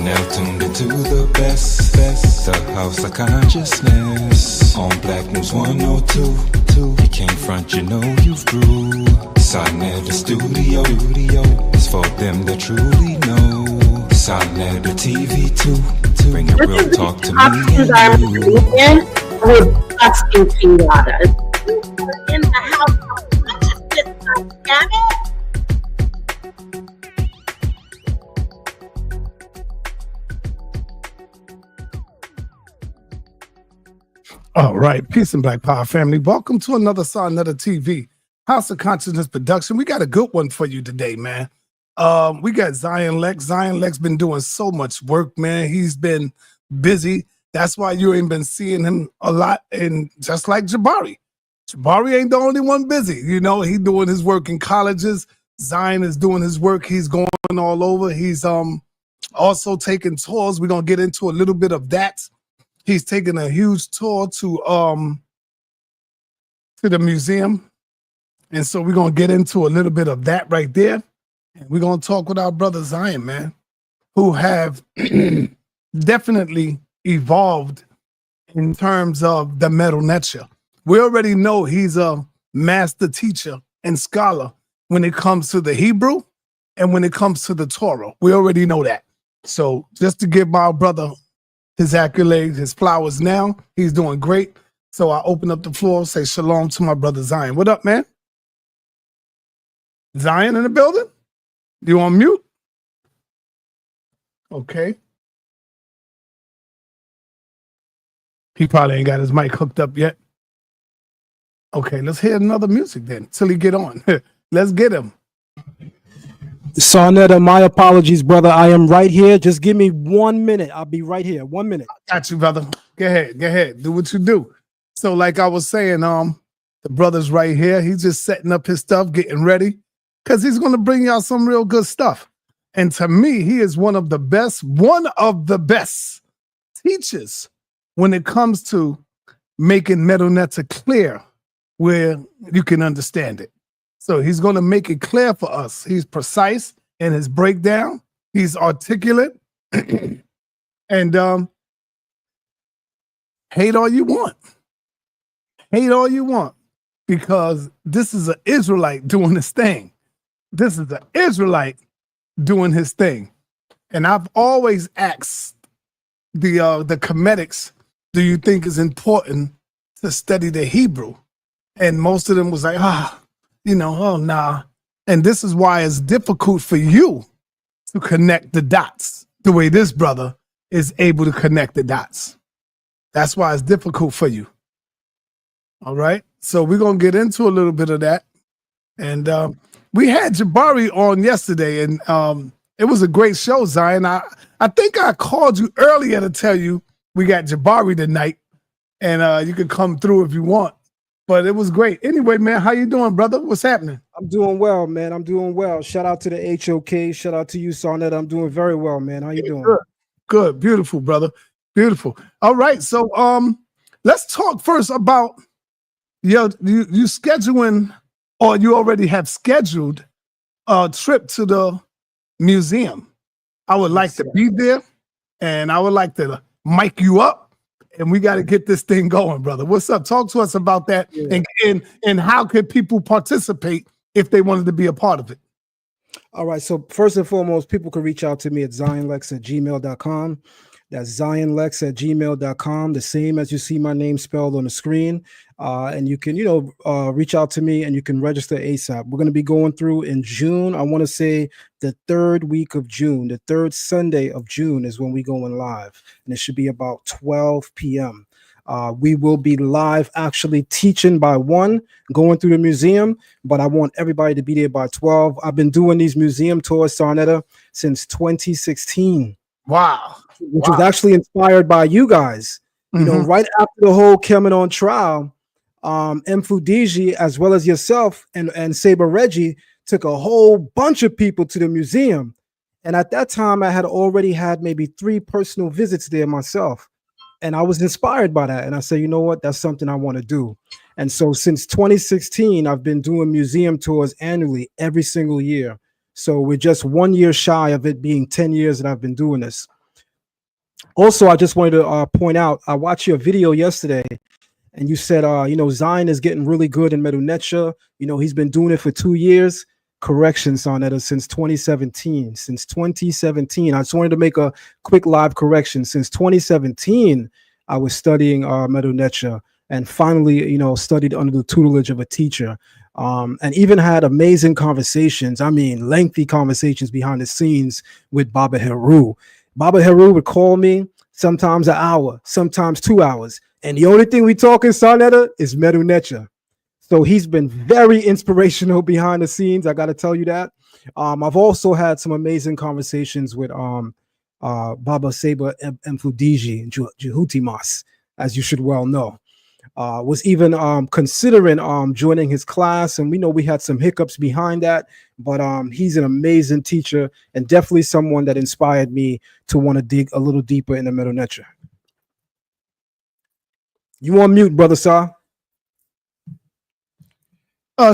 now tuned into the best, the house of consciousness. On Black News 102. You can't front, you know you've grew. Sa.neter studio is for them that truly know. Sa.neter TV too. Bringing real talk to me and you. With busting pinatas. In the house of consciousness, damn it. All right, peace and Black Power family. Welcome to another sa.neter TV House of Consciousness production. We got a good one for you today, man. We got Zion Lex. Zion Lex been doing so much work, man. He's been busy. That's why you ain't been seeing him a lot. And just like Jabari ain't the only one busy. You know, he doing his work in colleges. Zion is doing his work. He's going all over. He's also taking tours. We're gonna get into a little bit of that. He's taking a huge tour to the museum. And so we're going to get into a little bit of that right there. And we're going to talk with our brother Zion, man, who have definitely evolved in terms of the Medu Neter. We already know he's a master teacher and scholar when it comes to the Hebrew and when it comes to the Torah. We already know that. So just to give my brother his accolades, his flowers now. He's doing great. So I open up the floor, say shalom to my brother Zion. What up, man? Zion in the building? You on mute? Okay. He probably ain't got his mic hooked up yet. Okay, let's hear another music then till he get on. Let's get him. Sa.neter, my apologies, brother. I am right here. Just give me 1 minute. I'll be right here. 1 minute. Got you, brother. Go ahead. Do what you do. So like I was saying, the brother's right here. He's just setting up his stuff, getting ready, because he's going to bring y'all some real good stuff. And to me, he is one of the best teachers when it comes to making Medu Neter clear where you can understand it. So he's going to make it clear for us. He's precise in his breakdown. He's articulate. And hate all you want. Hate all you want. Because this is an Israelite doing his thing. This is an Israelite doing his thing. And I've always asked the Kemetics, do you think it's important to study the Hebrew? And most of them was like, oh, nah. And this is why it's difficult for you to connect the dots the way this brother is able to connect the dots. That's why it's difficult for you. All right. So we're going to get into a little bit of that. And we had Jabari on yesterday, and it was a great show, Zion. I think I called you earlier to tell you we got Jabari tonight, and you can come through if you want. But it was great. Anyway, man, how you doing, brother? What's happening? I'm doing well, man. I'm doing well. Shout out to the HOK. Shout out to you, Sa.neter. I'm doing very well, man. How you doing? Good. Beautiful, brother. Beautiful. All right. So let's talk first about you scheduling, or you already have scheduled a trip to the museum. I would like to be there, and I would like to mic you up. And we got to get this thing going, brother. What's up? Talk to us about that. Yeah. And how could people participate if they wanted to be a part of it? All right. So first and foremost, people can reach out to me at zionlex@gmail.com. That's zionlex@gmail.com, the same as you see my name spelled on the screen. And you can, reach out to me and you can register ASAP. We're going to be going through in June. I want to say the third week of June, the third Sunday of June is when we going live. And it should be about 12 p.m. We will be live actually teaching by 1, going through the museum, but I want everybody to be there by 12. I've been doing these museum tours, Sa.neter, since 2016. Wow. Which was actually inspired by you guys. You know, right after the whole Kemet on trial, Mfudiji, as well as yourself and Saber Reggie, took a whole bunch of people to the museum. And at that time, I had already had maybe 3 personal visits there myself. And I was inspired by that. And I said, you know what? That's something I want to do. And so since 2016, I've been doing museum tours annually every single year. So we're just 1 year shy of it being 10 years that I've been doing this. Also, I just wanted to point out, I watched your video yesterday, and you said, Zion is getting really good in Medu Neter. He's been doing it for 2 years. Correction, sa.neter, since 2017. Since 2017, I just wanted to make a quick live correction. Since 2017, I was studying Medu Neter, and finally, studied under the tutelage of a teacher, and even had amazing conversations. I mean, lengthy conversations behind the scenes with Baba Heru. Baba Heru would call me sometimes an hour, sometimes 2 hours. And the only thing we talk in sa.neter is Medu Neter. So he's been very inspirational behind the scenes. I got to tell you that. I've also had some amazing conversations with Baba Seba Mfudiji and Jehuti Mas, as you should well know. Was even considering joining his class, and we know we had some hiccups behind that, but he's an amazing teacher and definitely someone that inspired me to want to dig a little deeper in the Medu Neter. You on mute, brother Sa.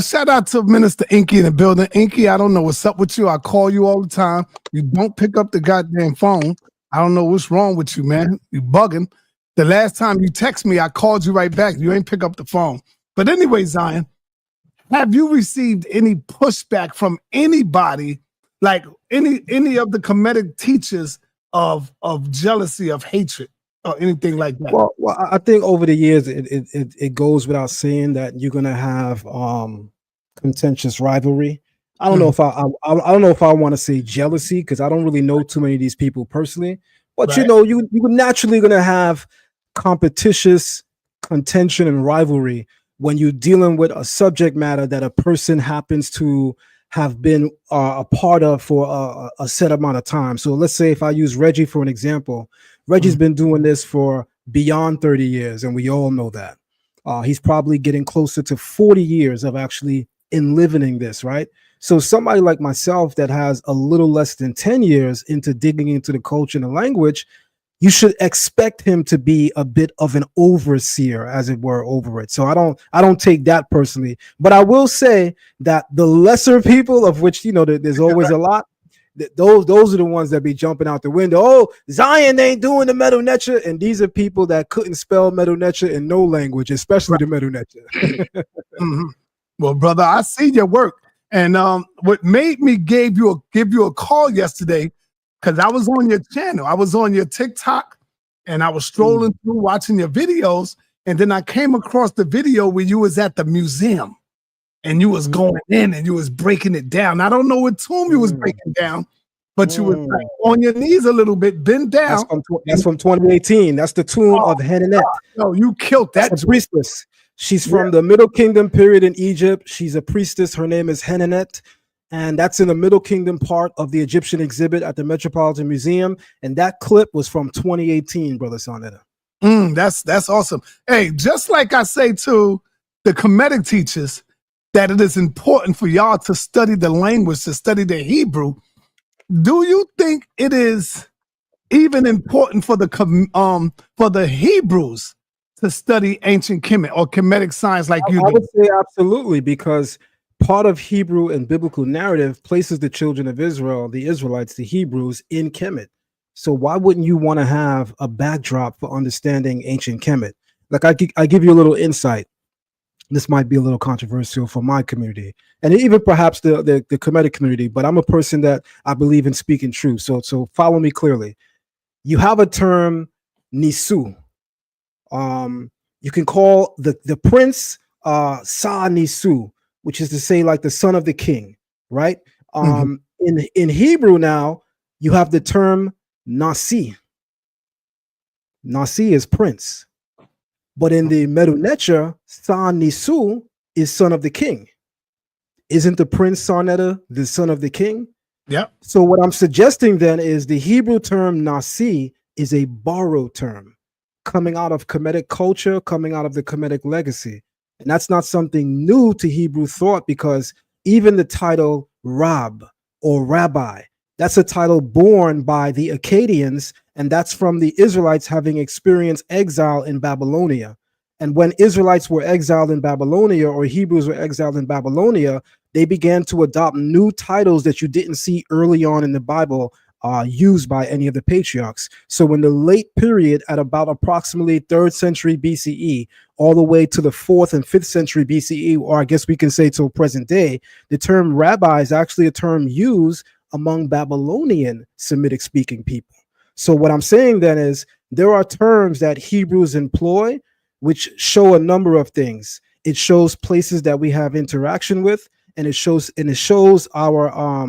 Shout out to Minister Inky in the building. Inky, I don't know what's up with you. I call you all the time. You don't pick up the goddamn phone. I don't know what's wrong with you, man. You bugging. The last time you text me, I called you right back. You ain't pick up the phone. But anyway, Zion, have you received any pushback from anybody, like any of the Kemetic teachers of jealousy, of hatred, or anything like that? Well, I think over the years, it goes without saying that you're gonna have contentious rivalry. I don't know if I don't know if I want to say jealousy, because I don't really know too many of these people personally. But Right. you're naturally gonna have competitious contention and rivalry when you're dealing with a subject matter that a person happens to have been a part of for a set amount of time. So let's say if I use Reggie for an example, Reggie's been doing this for beyond 30 years, and we all know that. He's probably getting closer to 40 years of actually enlivening this, right? So somebody like myself that has a little less than 10 years into digging into the culture and the language, you should expect him to be a bit of an overseer, as it were, over it. So I don't take that personally, but I will say that the lesser people, of which there's always a lot, those are the ones that be jumping out the window. Oh, Zion ain't doing the Medu Neter, and these are people that couldn't spell Medu Neter in no language, especially the Medu Neter. Well, brother, I see your work, and what made me give you a call yesterday, because I was on your channel, I was on your TikTok, and I was strolling through watching your videos, and then I came across the video where you was at the museum, and you was going in and you was breaking it down. I don't know what tomb you was breaking down, but you was like on your knees a little bit, bent down. That's from 2018. That's the tomb of Kemet. No, you killed that priestess. She's from the Middle Kingdom period in Egypt. She's a priestess. Her name is Kemet. And that's in the Middle Kingdom part of the Egyptian exhibit at the Metropolitan Museum. And that clip was from 2018, brother sa.neter. That's awesome. Hey, just like I say to the Kemetic teachers that it is important for y'all to study the language, to study the Hebrew, do you think it is even important for the Hebrews to study ancient Kemet or Kemetic signs like you do? I would say absolutely, because part of Hebrew and biblical narrative places the children of Israel, the Israelites, the Hebrews, in Kemet. So why wouldn't you want to have a backdrop for understanding ancient Kemet? Like I give you a little insight. This might be a little controversial for my community, and even perhaps the Kemetic community, but I'm a person that I believe in speaking truth. So follow me clearly. You have a term, Nisu. You can call the prince sa.Nisu, which is to say like the son of the king, right? In Hebrew now, you have the term Nasi. Nasi is prince. But in the Medu Neter, sa.Nisu is son of the king. Isn't the prince sa.neter the son of the king? Yeah. So what I'm suggesting then is the Hebrew term Nasi is a borrowed term coming out of Kemetic culture, coming out of the Kemetic legacy. And that's not something new to Hebrew thought, because even the title Rab or Rabbi, that's a title born by the Akkadians, and that's from the Israelites having experienced exile in Babylonia. And when Israelites were exiled in Babylonia, or Hebrews were exiled in Babylonia, they began to adopt new titles that you didn't see early on in the Bible used by any of the patriarchs. So in the late period, at about approximately 3rd century BCE, all the way to the 4th and 5th century BCE, or I guess we can say till present day, the term rabbi is actually a term used among Babylonian Semitic speaking people. So what I'm saying then is there are terms that Hebrews employ which show a number of things. It shows places that we have interaction with, and it shows our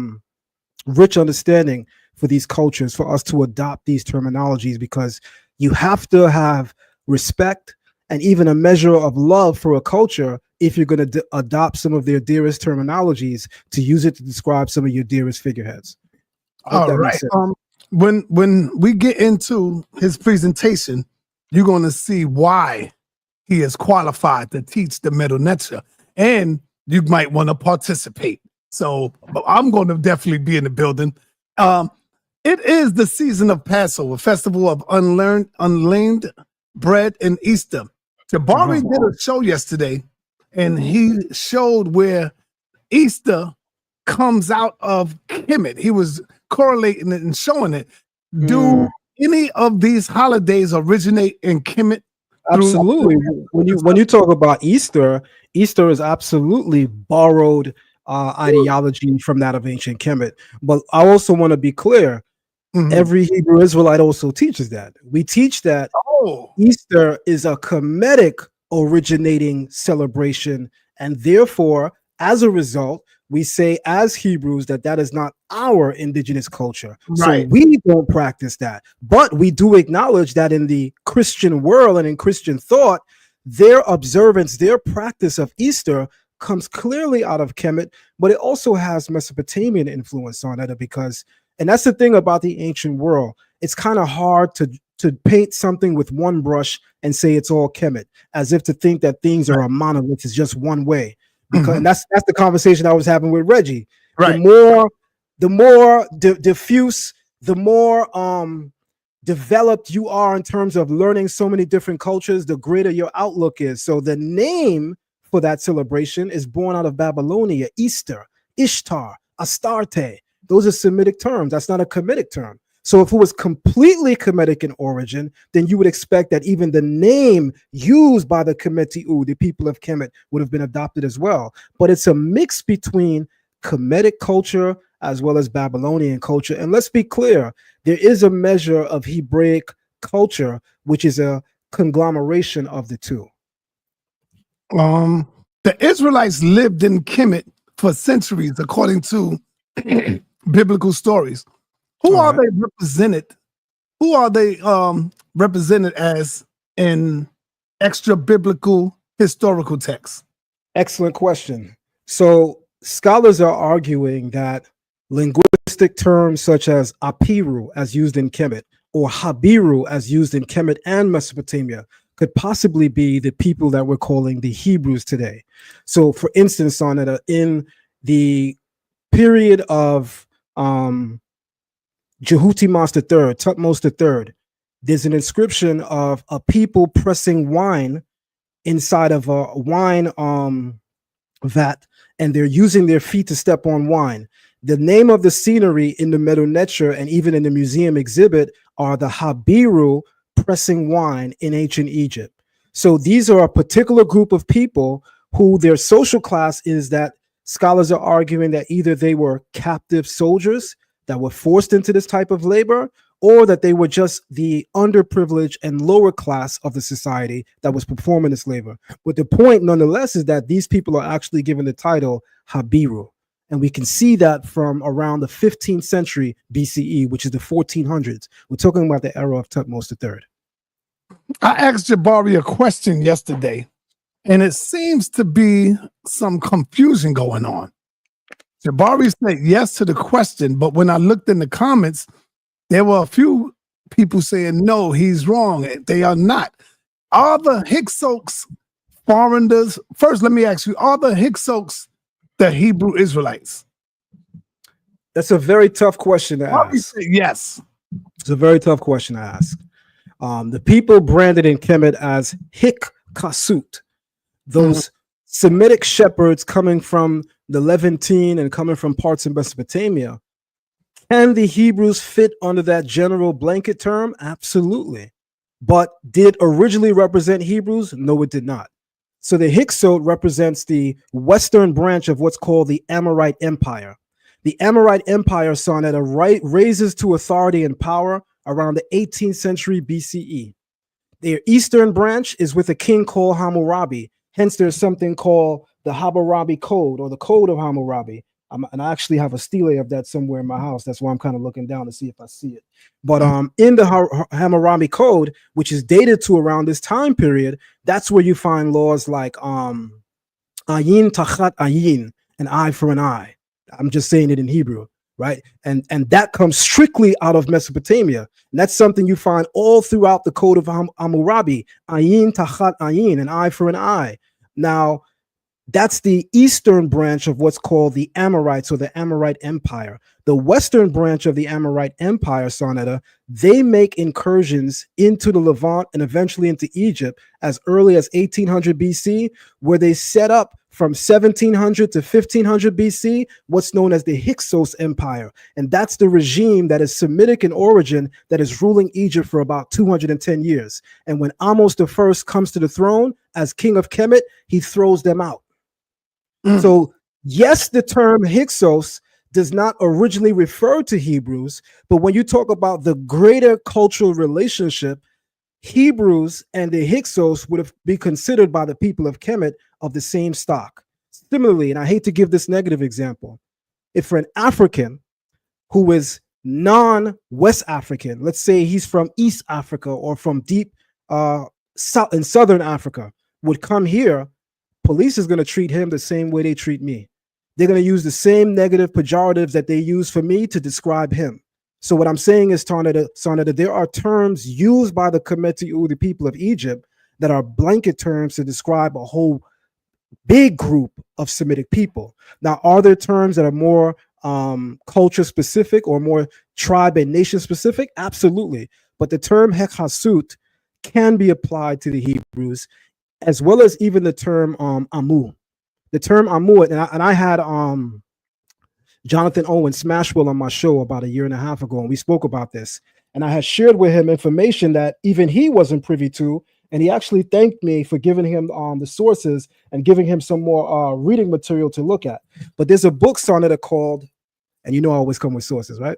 rich understanding for these cultures, for us to adopt these terminologies, because you have to have respect and even a measure of love for a culture if you're going to adopt some of their dearest terminologies to use it to describe some of your dearest figureheads. All right. When we get into his presentation, you're going to see why he is qualified to teach the Medu Neter, and you might want to participate. So I'm going to definitely be in the building. It is the season of Passover, festival of unleavened bread, and Easter. Jabari did a show yesterday, and he showed where Easter comes out of Kemet. He was correlating it and showing it. Do any of these holidays originate in Kemet? Absolutely. When you talk about Easter, Easter is absolutely borrowed ideology from that of ancient Kemet. But I also want to be clear, every Hebrew Israelite also teaches that. We teach that Easter is a Kemetic originating celebration, and therefore, as a result, we say as Hebrews that is not our indigenous culture. Right. So we don't practice that. But we do acknowledge that in the Christian world and in Christian thought, their observance, their practice of Easter comes clearly out of Kemet, but it also has Mesopotamian influence on it, because, and that's the thing about the ancient world, it's kind of hard to paint something with one brush and say it's all Kemet, as if to think that things are a monolith, is just one way. Because and that's the conversation I was having with Reggie. Right. The more diffuse, the more developed you are in terms of learning so many different cultures, the greater your outlook is. So the name for that celebration is born out of Babylonia: Easter, Ishtar, Astarte. Those are Semitic terms. That's not a Kemetic term. So if it was completely Kemetic in origin, then you would expect that even the name used by the Kemetiu, the people of Kemet, would have been adopted as well. But it's a mix between Kemetic culture as well as Babylonian culture. And let's be clear, there is a measure of Hebraic culture, which is a conglomeration of the two. The Israelites lived in Kemet for centuries, according to biblical stories. Who are they represented? Who are they represented as in extra biblical historical texts? Excellent question. So scholars are arguing that linguistic terms such as apiru, as used in Kemet, or habiru, as used in Kemet and Mesopotamia, could possibly be the people that we're calling the Hebrews today. So, for instance, in the period of Jehotimas III, Tutmos III, there's an inscription of a people pressing wine inside of a wine vat, and they're using their feet to step on wine. The name of the scenery in the Medu Neter and even in the museum exhibit are the Habiru pressing wine in ancient Egypt. So these are a particular group of people who their social class is that scholars are arguing that either they were captive soldiers that were forced into this type of labor, or that they were just the underprivileged and lower class of the society that was performing this labor. But the point, nonetheless, is that these people are actually given the title Habiru. And we can see that from around the 15th century BCE, which is the 1400s. We're talking about the era of Tutmos III. I asked Jabari a question yesterday, and it seems to be some confusion going on. Jabari said yes to the question, but when I looked in the comments, there were a few people saying, no, he's wrong. They are not. Are the Hixos foreigners? First, let me ask you, are the Hixos the Hebrew Israelites? That's a very tough question to ask. Yes. It's a very tough question to ask. The people branded in Kemet as Hikasut, those Semitic shepherds coming from the Levantine and coming from parts of Mesopotamia, Can the Hebrews fit under that general blanket term? Absolutely. But did it originally represent Hebrews? No, it did not. So the Hixos represents the western branch of what's called the Amorite Empire. The Amorite Empire, sa.neter, raises to authority and power around the 18th century BCE. Their eastern branch is with a king called Hammurabi. Hence, there's something called the Hammurabi Code or the Code of Hammurabi. And I actually have a stele of that somewhere in my house. That's why I'm kind of looking down to see if I see it. But in the Hammurabi Code, which is dated to around this time period, that's where you find laws like ayin tachat ayin, an eye for an eye. I'm just saying it in Hebrew, right? And that comes strictly out of Mesopotamia. And that's something you find all throughout the Code of Hammurabi, ayin tachat ayin, an eye for an eye. Now, that's the eastern branch of what's called the Amorites or the Amorite Empire. The western branch of the Amorite Empire, sa.neter, they make incursions into the Levant and eventually into Egypt as early as 1800 BC, where they set up from 1700 to 1500 BC what's known as the Hyksos Empire. And that's the regime that is Semitic in origin that is ruling Egypt for about 210 years. And when Amos I comes to the throne as king of Kemet, he throws them out. So, yes, the term Hyksos does not originally refer to Hebrews, but when you talk about the greater cultural relationship, Hebrews and the Hyksos would have been considered by the people of Kemet of the same stock. Similarly, and I hate to give this negative example, if for an African who is non-West African, let's say he's from East Africa or from deep south in Southern Africa, would come here, police is going to treat him the same way they treat me. They're going to use the same negative pejoratives that they use for me to describe him. So what I'm saying is, sa.neter, there are terms used by the Kemetu, the people of Egypt, that are blanket terms to describe a whole big group of Semitic people. Now, are there terms that are more culture specific or more tribe and nation specific? Absolutely. But the term Hechasut can be applied to the Hebrews, as well as even the term Amu. The term Amu, and I had Jonathan Owen Smashwell on my show about a year and a half ago, and we spoke about this. And I had shared with him information that even he wasn't privy to, and he actually thanked me for giving him the sources and giving him some more reading material to look at. But there's a book, sa.neter, called, and you know I always come with sources, right?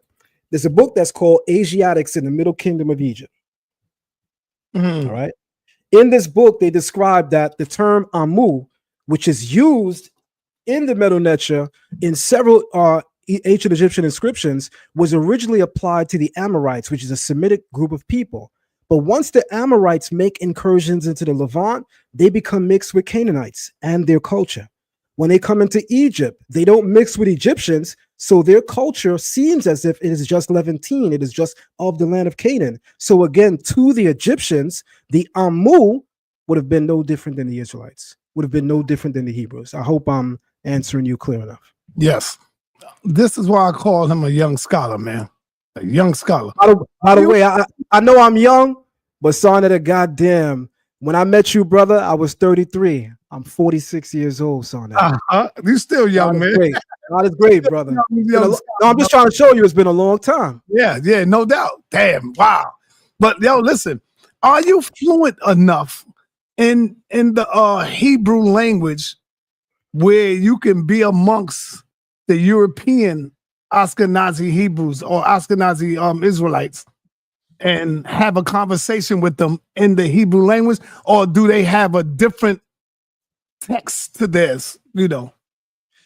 There's a book that's called Asiatics in the Middle Kingdom of Egypt. All right. In this book, they describe that the term Amu, which is used in the Medu Neter in several ancient Egyptian inscriptions, was originally applied to the Amorites, which is a Semitic group of people. But once the Amorites make incursions into the Levant, they become mixed with Canaanites and their culture. When they come into Egypt, they don't mix with Egyptians, so their culture seems as if it is just Levantine, it is just of the land of Canaan. So again, to the Egyptians, the Amu would have been no different than the Israelites, would have been no different than the Hebrews. I hope I'm answering you clear enough. Yes. This is why I call him a young scholar, man. A young scholar. By the way, I know I'm young, but sa.neter, goddamn, when I met you, brother, I was 33. I'm 46 years old, sa.neter. You're still young, man. Great. God is great, brother. No, I'm just trying to show you it's been a long time. Yeah, no doubt. Damn, wow. But yo, listen, are you fluent enough in the Hebrew language where you can be amongst the European Ashkenazi Hebrews or Ashkenazi Israelites and have a conversation with them in the Hebrew language, or do they have a different text to this, you know?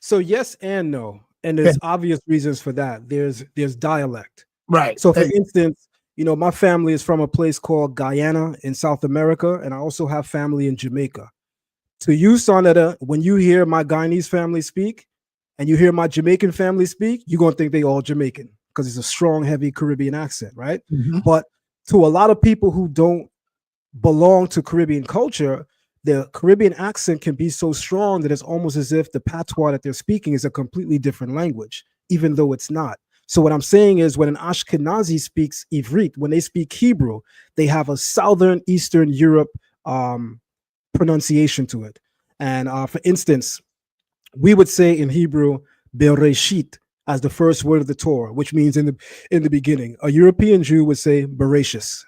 So yes and no. And there's obvious reasons for that. There's dialect. Right. So for instance, you know, my family is from a place called Guyana in South America, and I also have family in Jamaica. To you, sa.neter, when you hear my Guyanese family speak and you hear my Jamaican family speak, you're going to think they all Jamaican because it's a strong, heavy Caribbean accent, right? Mm-hmm. But to a lot of people who don't belong to Caribbean culture, the Caribbean accent can be so strong that it's almost as if the patois that they're speaking is a completely different language, even though it's not. So what I'm saying is when an Ashkenazi speaks Ivrit, when they speak Hebrew, they have a Southern Eastern Europe pronunciation to it. And for instance, we would say in Hebrew, Bereshit, as the first word of the Torah, which means in the beginning. A European Jew would say Bereshis.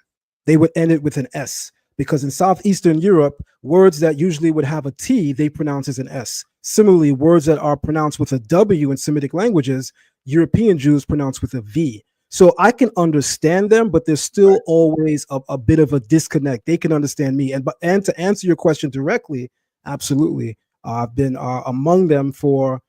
They would end it with an S, because in Southeastern Europe, words that usually would have a T, they pronounce as an S. Similarly, words that are pronounced with a W in Semitic languages, European Jews pronounce with a V. So I can understand them, but there's still always a bit of a disconnect. They can understand me. And to answer your question directly, absolutely. I've been among them for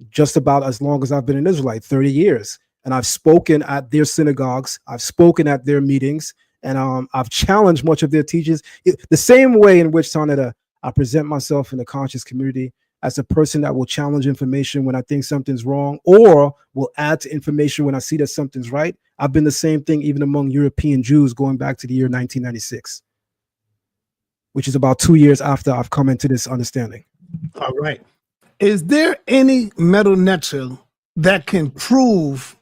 just about as long as I've been an Israelite, 30 years. And I've spoken at their synagogues. I've spoken at their meetings. And I've challenged much of their teachings. The same way in which, sa.neter, I present myself in the conscious community as a person that will challenge information when I think something's wrong, or will add to information when I see that something's right. I've been the same thing even among European Jews going back to the year 1996, which is about 2 years after I've come into this understanding. All right. Is there any Medu Neter that can prove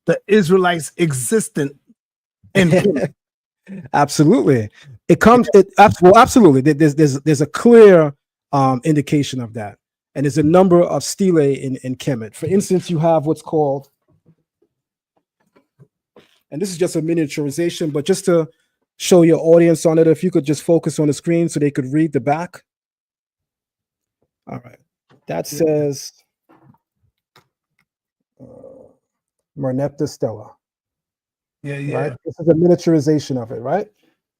the Israelites existent in Kemet? Absolutely. Absolutely. There's a clear indication of that. And there's a number of stele in Kemet. For instance, you have what's called, and this is just a miniaturization, but just to show your audience on it, if you could just focus on the screen so they could read the back. All right. That says Merneptah Stella. Yeah. Right? This is a miniaturization of it, right?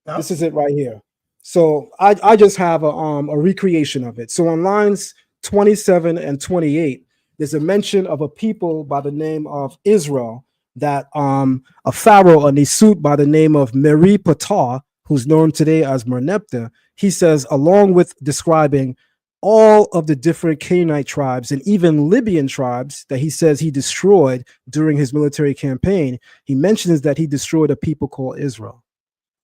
Yep. This is it right here. So I just have a recreation of it. So on lines 27 and 28, there's a mention of a people by the name of Israel, that a pharaoh, a Nisut by the name of Meri Ptah, who's known today as Merneptah, he says, along with describing all of the different Canaanite tribes and even Libyan tribes that he says he destroyed during his military campaign, he mentions that he destroyed a people called Israel.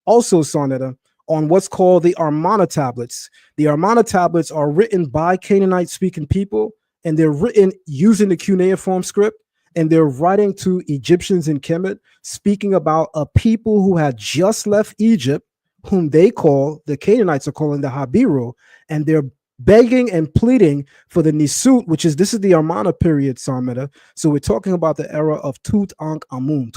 Also, sa.neter, on what's called the Armana tablets. The Armana tablets are written by Canaanite-speaking people, and they're written using the cuneiform script, and they're writing to Egyptians in Kemet, speaking about a people who had just left Egypt, whom they call, the Canaanites are calling the Habiru, and they're begging and pleading for the Nisut, this is the Armana period, sa.neter. So we're talking about the era of Tutankhamun,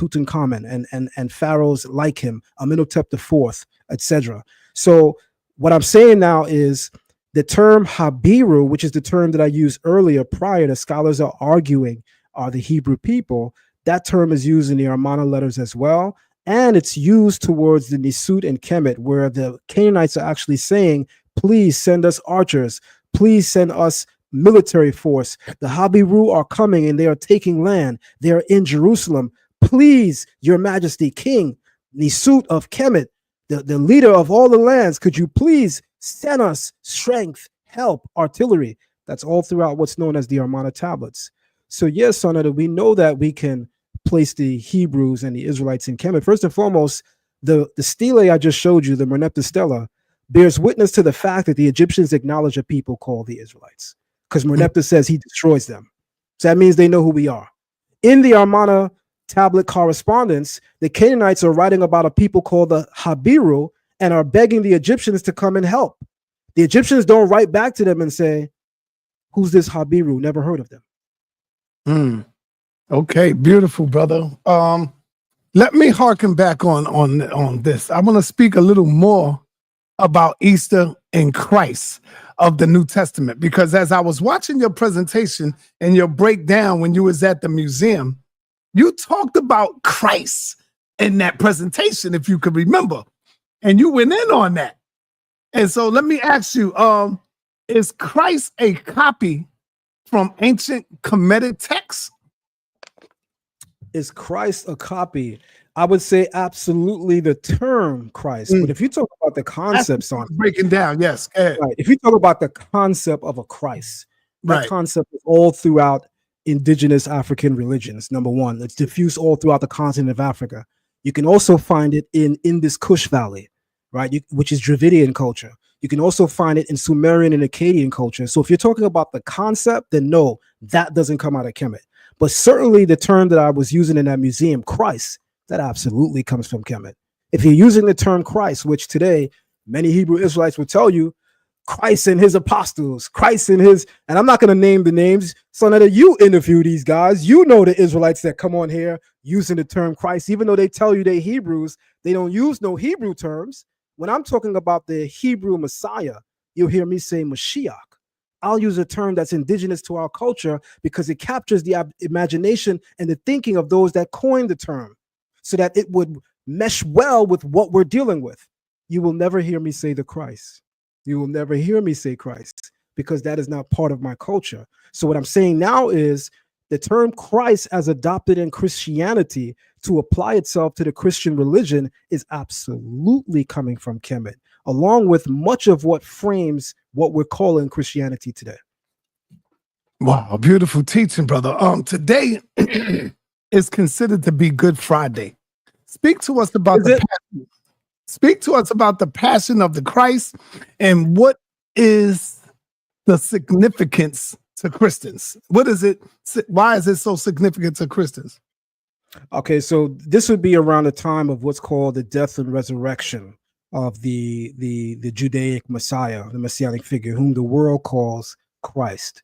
and pharaohs like him, Amenhotep IV, etc. So what I'm saying now is the term Habiru, which is the term that I used earlier prior that scholars are arguing are the Hebrew people, that term is used in the Armana letters as well. And it's used towards the Nisut and Kemet, where the Canaanites are actually saying, please send us archers. Please send us military force. The Habiru are coming and they are taking land. They are in Jerusalem. Please, your majesty, King Nisut of Kemet, the leader of all the lands, could you please send us strength, help, artillery? That's all throughout what's known as the Armana tablets. So yes, sa.neter, we know that we can place the Hebrews and the Israelites in Kemet. First and foremost, the stele I just showed you, the Merneptah Stela, bears witness to the fact that the Egyptians acknowledge a people called the Israelites, because Merneptah says he destroys them. So that means they know who we are. In the Armana tablet correspondence, the Canaanites are writing about a people called the Habiru and are begging the Egyptians to come and help. The Egyptians don't write back to them and say, who's this Habiru? Never heard of them. Okay, beautiful, brother. Let me harken back on this. I want to speak a little more about Easter and Christ of the New Testament, because as I was watching your presentation and your breakdown when you was at the museum, you talked about Christ in that presentation, if you could remember, and you went in on that. And so let me ask you, is Christ a copy from ancient Kemetic texts? Is Christ a copy? I would say absolutely the term Christ. But if you talk about the concepts on breaking down, yes. Right. If you talk about the concept of a Christ, that concept is all throughout indigenous African religions. Number one, it's diffused all throughout the continent of Africa. You can also find it in this Kush Valley, right? Which is Dravidian culture. You can also find it in Sumerian and Akkadian culture. So if you're talking about the concept, then no, that doesn't come out of Kemet. But certainly the term that I was using in that museum, Christ, that absolutely comes from Kemet. If you're using the term Christ, which today many Hebrew Israelites will tell you, Christ and his apostles, Christ and his, and I'm not going to name the names. So now that you interview these guys, you know the Israelites that come on here using the term Christ, even though they tell you they Hebrews, they don't use no Hebrew terms. When I'm talking about the Hebrew Messiah, you'll hear me say Mashiach. I'll use a term that's indigenous to our culture because it captures the imagination and the thinking of those that coined the term so that it would mesh well with what we're dealing with. You will never hear me say the Christ. You will never hear me say Christ because that is not part of my culture. So what I'm saying now is the term Christ as adopted in Christianity to apply itself to the Christian religion is absolutely coming from Kemet, along with much of what frames what we're calling Christianity today. Wow, beautiful teaching, brother. Today is considered to be Good Friday. Speak to us about Speak to us about the passion of the Christ and what is the significance to Christians. What is it? Why is it so significant to Christians? Okay, so this would be around the time of what's called the death and resurrection of the Judaic Messiah, the Messianic figure, whom the world calls Christ.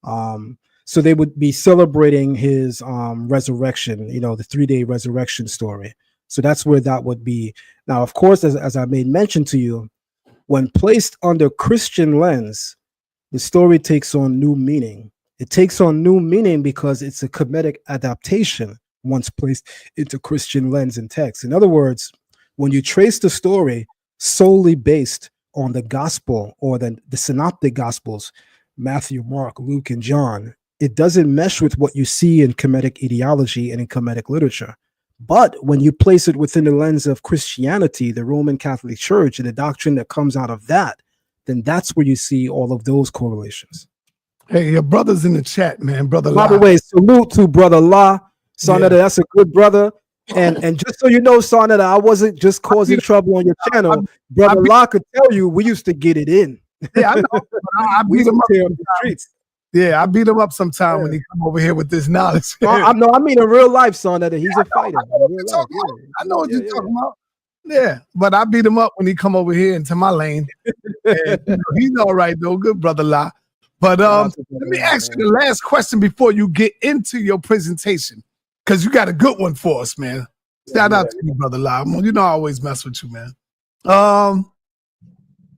So they would be celebrating his resurrection, the 3-day resurrection story. So that's where that would be. Now, of course, as I made mention to you, when placed under Christian lens, the story takes on new meaning. It takes on new meaning because it's a Kemetic adaptation once placed into Christian lens and text. In other words, when you trace the story solely based on the gospel or the synoptic gospels, Matthew, Mark, Luke, and John, it doesn't mesh with what you see in Kemetic ideology and in Kemetic literature. But when you place it within the lens of Christianity, the Roman Catholic Church, and the doctrine that comes out of that, then that's where you see all of those correlations. Hey, your brother's in the chat, man. Brother By La. the way, salute to Brother La. sa.neter, that's a good brother. And just so you know, sa.neter, I wasn't just causing trouble on your channel. Brother La could tell you we used to get it in. Yeah, I know. I beat him up on the streets. Yeah, I beat him up sometime when he come over here with this knowledge. I mean in real life, sa.neter, he's a fighter. I know what you're talking about. Yeah, but I beat him up when he come over here into my lane. And, he's all right though, good brother La. But let me ask you the last question before you get into your presentation, because you got a good one for us, man. Shout out to you, brother La. You know I always mess with you, man.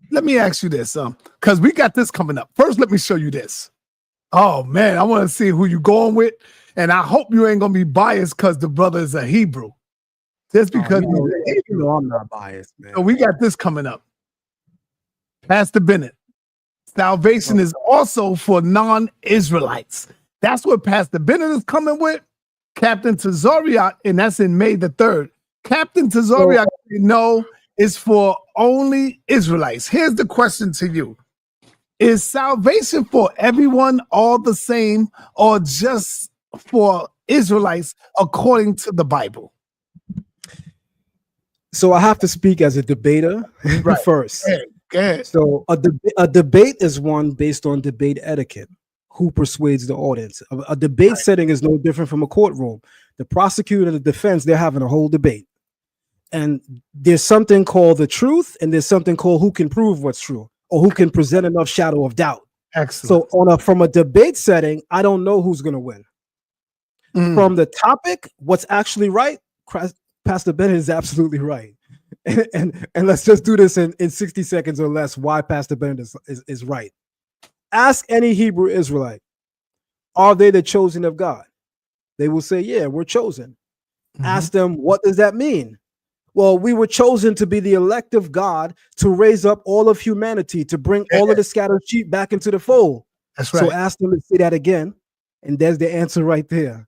Let me ask you this, because we got this coming up. First, let me show you this. Oh man, I want to see who you going with, and I hope you ain't gonna be biased because the brother is a Hebrew. Just because I'm not biased, man. So we got this coming up. Pastor Bennett. Salvation is also for non-Israelites. That's what Pastor Bennett is coming with. Captain Tazariak, and that's in May the 3rd. Captain Tazariak, is for only Israelites. Here's the question to you. Is salvation for everyone all the same or just for Israelites according to the Bible? So I have to speak as a debater first. Go ahead. So a debate is one based on debate etiquette. Who persuades the audience? A debate setting is no different from a courtroom. The prosecutor and the defense, they're having a whole debate. And there's something called the truth, and there's something called who can prove what's true, or who can present enough shadow of doubt. Excellent. So from a debate setting, I don't know who's going to win. From the topic, what's actually right, Pastor Bennett is absolutely right. And let's just do this in 60 seconds or less, why Pastor Bennett is right. Ask any Hebrew Israelite, are they the chosen of God? They will say, yeah, we're chosen. Ask them, what does that mean? Well, we were chosen to be the elect of God, to raise up all of humanity, to bring all of the scattered sheep back into the fold. That's right. So ask them to say that again, and there's the answer right there.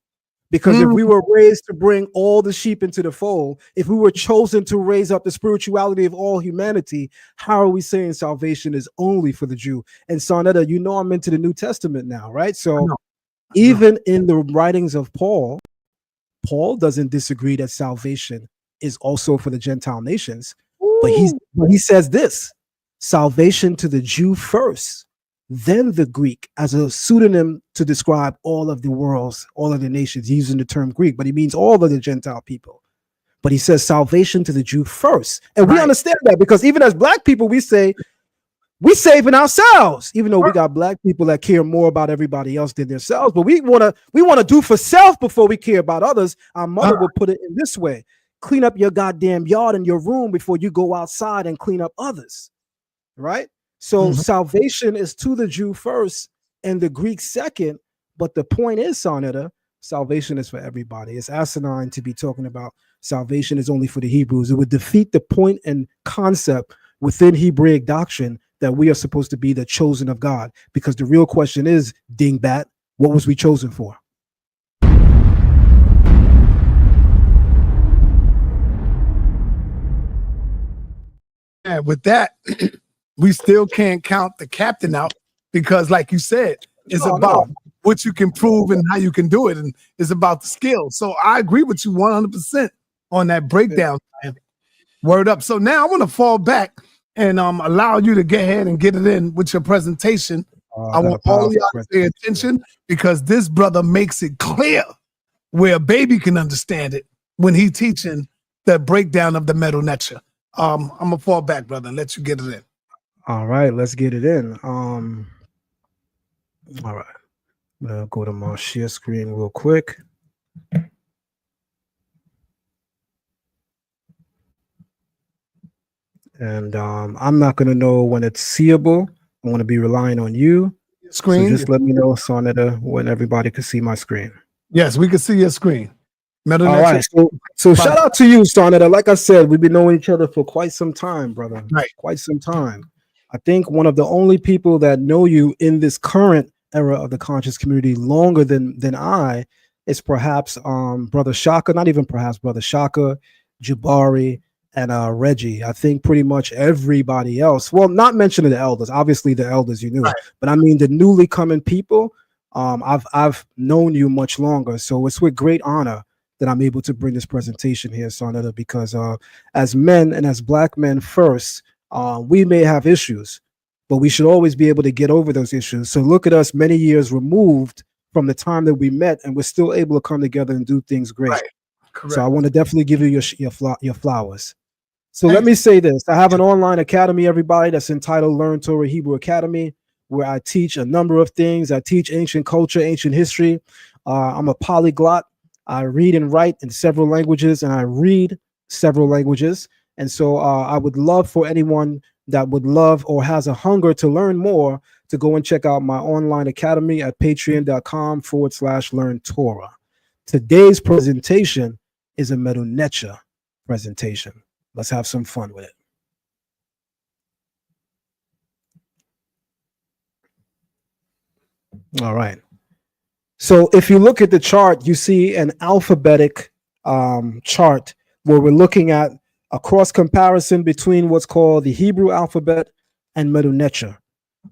Because if we were raised to bring all the sheep into the fold, if we were chosen to raise up the spirituality of all humanity, how are we saying salvation is only for the Jew? And sa.neter, I'm into the New Testament now, right? So even in the writings of Paul doesn't disagree that salvation is also for the Gentile nations. But he says this: salvation to the Jew first, then the Greek, as a pseudonym to describe all of the worlds, all of the nations, using the term Greek, but he means all of the Gentile people. But he says salvation to the Jew first. And we understand that because even as Black people, we say we saving ourselves, even though we got black people that care more about everybody else than themselves. But we want to do for self before we care about others. Our mother will put it in this way: clean up your goddamn yard and your room before you go outside and clean up others. Right? So salvation is to the Jew first and the Greek second. But the point is, sa.neter, salvation is for everybody. It's asinine to be talking about salvation is only for the Hebrews. It would defeat the point and concept within Hebraic doctrine that we are supposed to be the chosen of God. Because the real question is, dingbat, what was we chosen for? And with that, we still can't count the captain out because, like you said, it's about what you can prove and how you can do it, and it's about the skill. So I agree with you 100% on that breakdown. Word up. So now I want to fall back and allow you to get ahead and get it in with your presentation. I want all of y'all to pay attention because this brother makes it clear where a baby can understand it when he's teaching the breakdown of the Medu Neter. I'm gonna fall back, brother, and let you get it in. All right, let's get it in. All right, I'll go to my share screen real quick. And I'm not going to know when it's seeable. I'm going to be relying on you. Screen. So just let me know, sa.neter, when everybody can see my screen. Yes, we can see your screen. All right. So shout out to you, sa.neter. Like I said, we've been knowing each other for quite some time, brother. Right. Quite some time. I think one of the only people that know you in this current era of the conscious community longer than I is perhaps Brother Shaka, not even perhaps Brother Shaka, Jabari, and Reggie. I think pretty much everybody else, well, not mentioning the elders, obviously the elders you knew, right, but I mean the newly coming people, I've known you much longer. So it's with great honor that I'm able to bring this presentation here, sa.neter, because as men and as black men first, we may have issues, but we should always be able to get over those issues. So look at us many years removed from the time that we met, and we're still able to come together and do things great. Right. Correct. So I want to definitely give you your flowers. So let me say this. I have an online academy, everybody, that's entitled Learn Torah Hebrew Academy, where I teach a number of things. I teach ancient culture, ancient history. I'm a polyglot. I read and write in several languages, and I read several languages. And so I would love for anyone that would love or has a hunger to learn more to go and check out my online academy at patreon.com/learn Torah. Today's presentation is a Medu Neter presentation. Let's have some fun with it. All right. So if you look at the chart, you see an alphabetic chart where we're looking at a cross comparison between what's called the Hebrew alphabet and Medu Neter.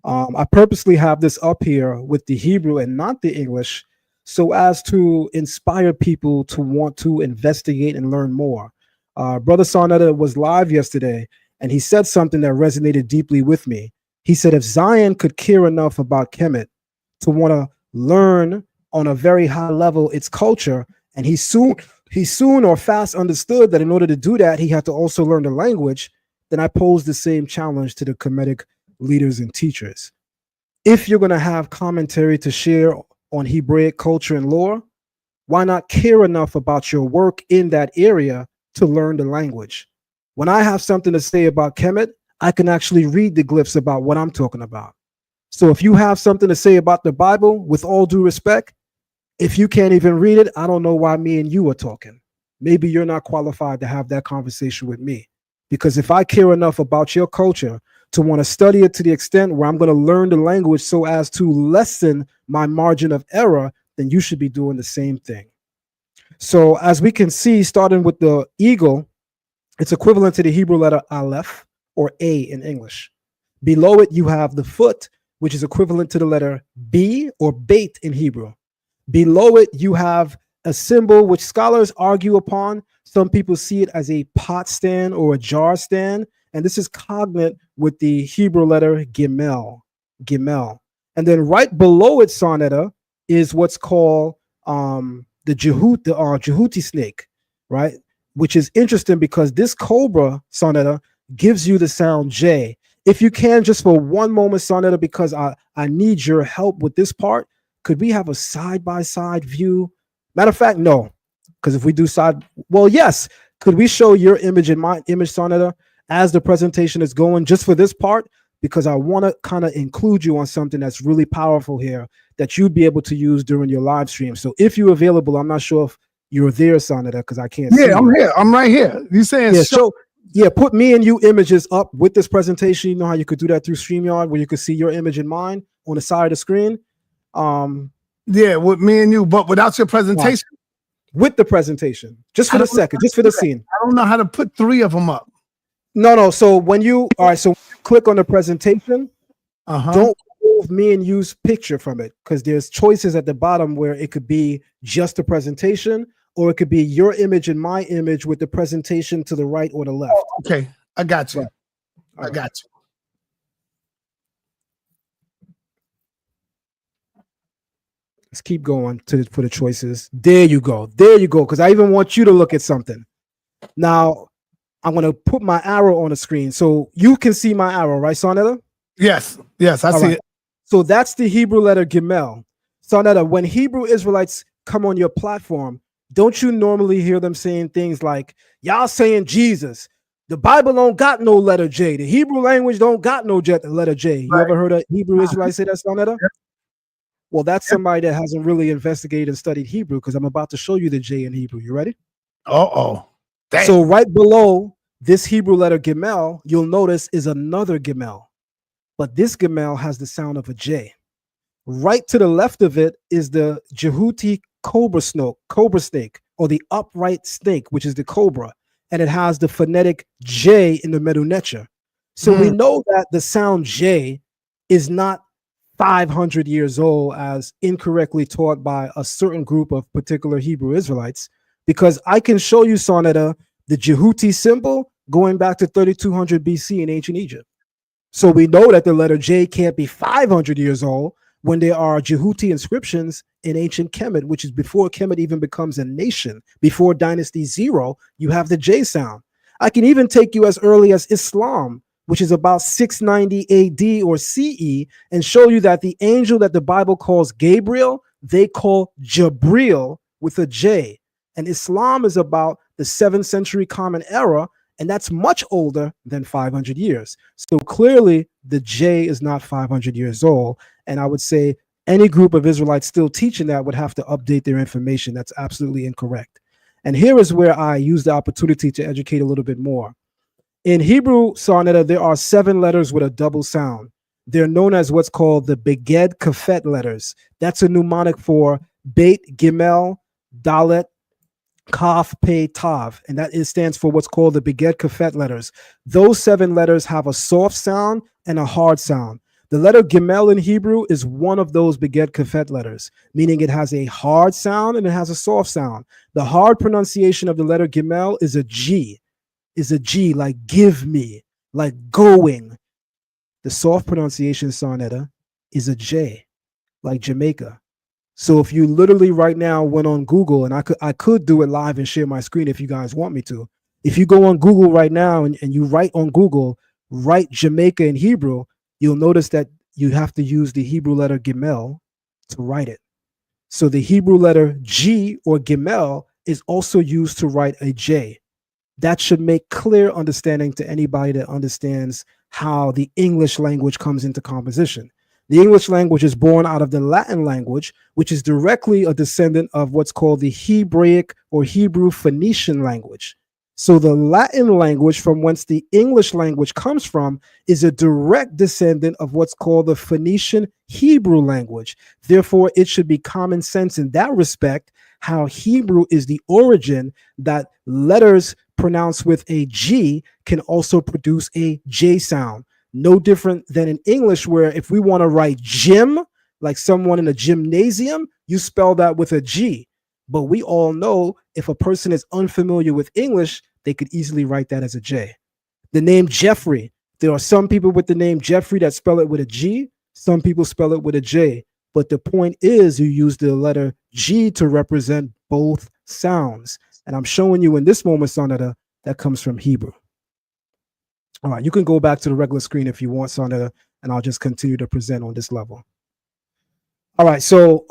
I purposely have this up here with the Hebrew and not the English so as to inspire people to want to investigate and learn more. Brother sa.neter was live yesterday, and he said something that resonated deeply with me. He said, if Zion could care enough about Kemet to want to learn on a very high level its culture, and he soon or fast understood that in order to do that, he had to also learn the language, then I pose the same challenge to the Kemetic leaders and teachers. If you're going to have commentary to share on Hebraic culture and lore, why not care enough about your work in that area to learn the language? When I have something to say about Kemet, I can actually read the glyphs about what I'm talking about. So if you have something to say about the Bible, with all due respect, if you can't even read it, I don't know why me and you are talking. Maybe you're not qualified to have that conversation with me. Because if I care enough about your culture to want to study it to the extent where I'm going to learn the language so as to lessen my margin of error, then you should be doing the same thing. So as we can see, starting with the eagle, it's equivalent to the Hebrew letter Aleph, or A in English. Below it, you have the foot, which is equivalent to the letter B, or Beit in Hebrew. Below it, you have a symbol which scholars argue upon. Some people see it as a pot stand or a jar stand, and this is cognate with the Hebrew letter Gimel. And then right below it, sa.neter, is what's called the Jehuti snake, right? Which is interesting because this cobra, sa.neter, gives you the sound J. if you can, just for one moment, sa.neter, because I need your help with this part. Could we have a side-by-side view? Matter of fact, no, because if we do well, yes. Could we show your image and my image, sa.neter, as the presentation is going, just for this part? Because I want to kind of include you on something that's really powerful here that you'd be able to use during your live stream. So if you're available, I'm not sure if you're there, sa.neter, because I can't see. Yeah, I'm here. I'm right here. You saying put me and you images up with this presentation. You know how you could do that through StreamYard, where you could see your image and mine on the side of the screen. Yeah, with me and you, but without your presentation. With the presentation, just for the second, just for the scene. I don't know how to put 3 of them up. No. So when you click on the presentation, don't remove me and you's picture from it, because there's choices at the bottom where it could be just a presentation, or it could be your image and my image with the presentation to the right or the left. Okay, I got you. Right. I got you. Let's keep going for the choices. There you go. There you go. Because I even want you to look at something. Now, I'm going to put my arrow on the screen so you can see my arrow, right, sa.neter? Yes, I see it. So that's the Hebrew letter Gimel. sa.neter, when Hebrew Israelites come on your platform, don't you normally hear them saying things like, y'all saying Jesus? The Bible don't got no letter J. The Hebrew language don't got no letter J. You ever heard a Hebrew Israelite say that, sa.neter? Yep. Well, that's somebody that hasn't really investigated and studied Hebrew, because I'm about to show you the J in Hebrew. You ready? Dang. So right below this Hebrew letter Gimel, you'll notice is another Gimel. But this Gimel has the sound of a J. Right to the left of it is the Jehuti cobra snake, or the upright snake, which is the cobra. And it has the phonetic J in the Medu Neter. So we know that the sound J is not 500 years old, as incorrectly taught by a certain group of particular Hebrew Israelites, because I can show you, sa.neter, the Jehuti symbol going back to 3200 BC in ancient Egypt. So we know that the letter J can't be 500 years old when there are Jehuti inscriptions in ancient Kemet, which is before Kemet even becomes a nation. Before Dynasty 0, you have the J sound. I can even take you as early as Islam, which is about 690 AD or CE, and show you that the angel that the Bible calls Gabriel, they call Jabril with a J. And Islam is about the 7th century Common Era, and that's much older than 500 years. So clearly, the J is not 500 years old. And I would say any group of Israelites still teaching that would have to update their information. That's absolutely incorrect. And here is where I use the opportunity to educate a little bit more. In Hebrew, sa.neter, there are 7 letters with a double sound. They're known as what's called the Beged Kafet letters. That's a mnemonic for Beit, Gimel, Dalet, Kaf, Pe, Tav. And that stands for what's called the Beged Kafet letters. Those 7 letters have a soft sound and a hard sound. The letter Gimel in Hebrew is one of those Beged Kafet letters, meaning it has a hard sound and it has a soft sound. The hard pronunciation of the letter Gimel is a G. Like give me, like going. The soft pronunciation, sa.neter, is a J, like Jamaica. So if you literally right now went on Google, and I could do it live and share my screen if you guys want me to. If you go on Google right now and you write on Google, write Jamaica in Hebrew, you'll notice that you have to use the Hebrew letter Gimel to write it. So the Hebrew letter G or Gimel is also used to write a J. That should make clear understanding to anybody that understands how the English language comes into composition. The English language is born out of the Latin language, which is directly a descendant of what's called the Hebraic or Hebrew Phoenician language. So the Latin language, from whence the English language comes from, is a direct descendant of what's called the Phoenician Hebrew language. Therefore, it should be common sense in that respect, how Hebrew is the origin, that letters pronounced with a G can also produce a J sound. No different than in English, where if we want to write gym, like someone in a gymnasium, you spell that with a G. But we all know if a person is unfamiliar with English, they could easily write that as a J. The name Jeffrey, there are some people with the name Jeffrey that spell it with a G. Some people spell it with a J. But the point is, you use the letter G to represent both sounds. And I'm showing you in this moment, sa.neter, that comes from Hebrew. All right, you can go back to the regular screen if you want, sa.neter, and I'll just continue to present on this level. All right, so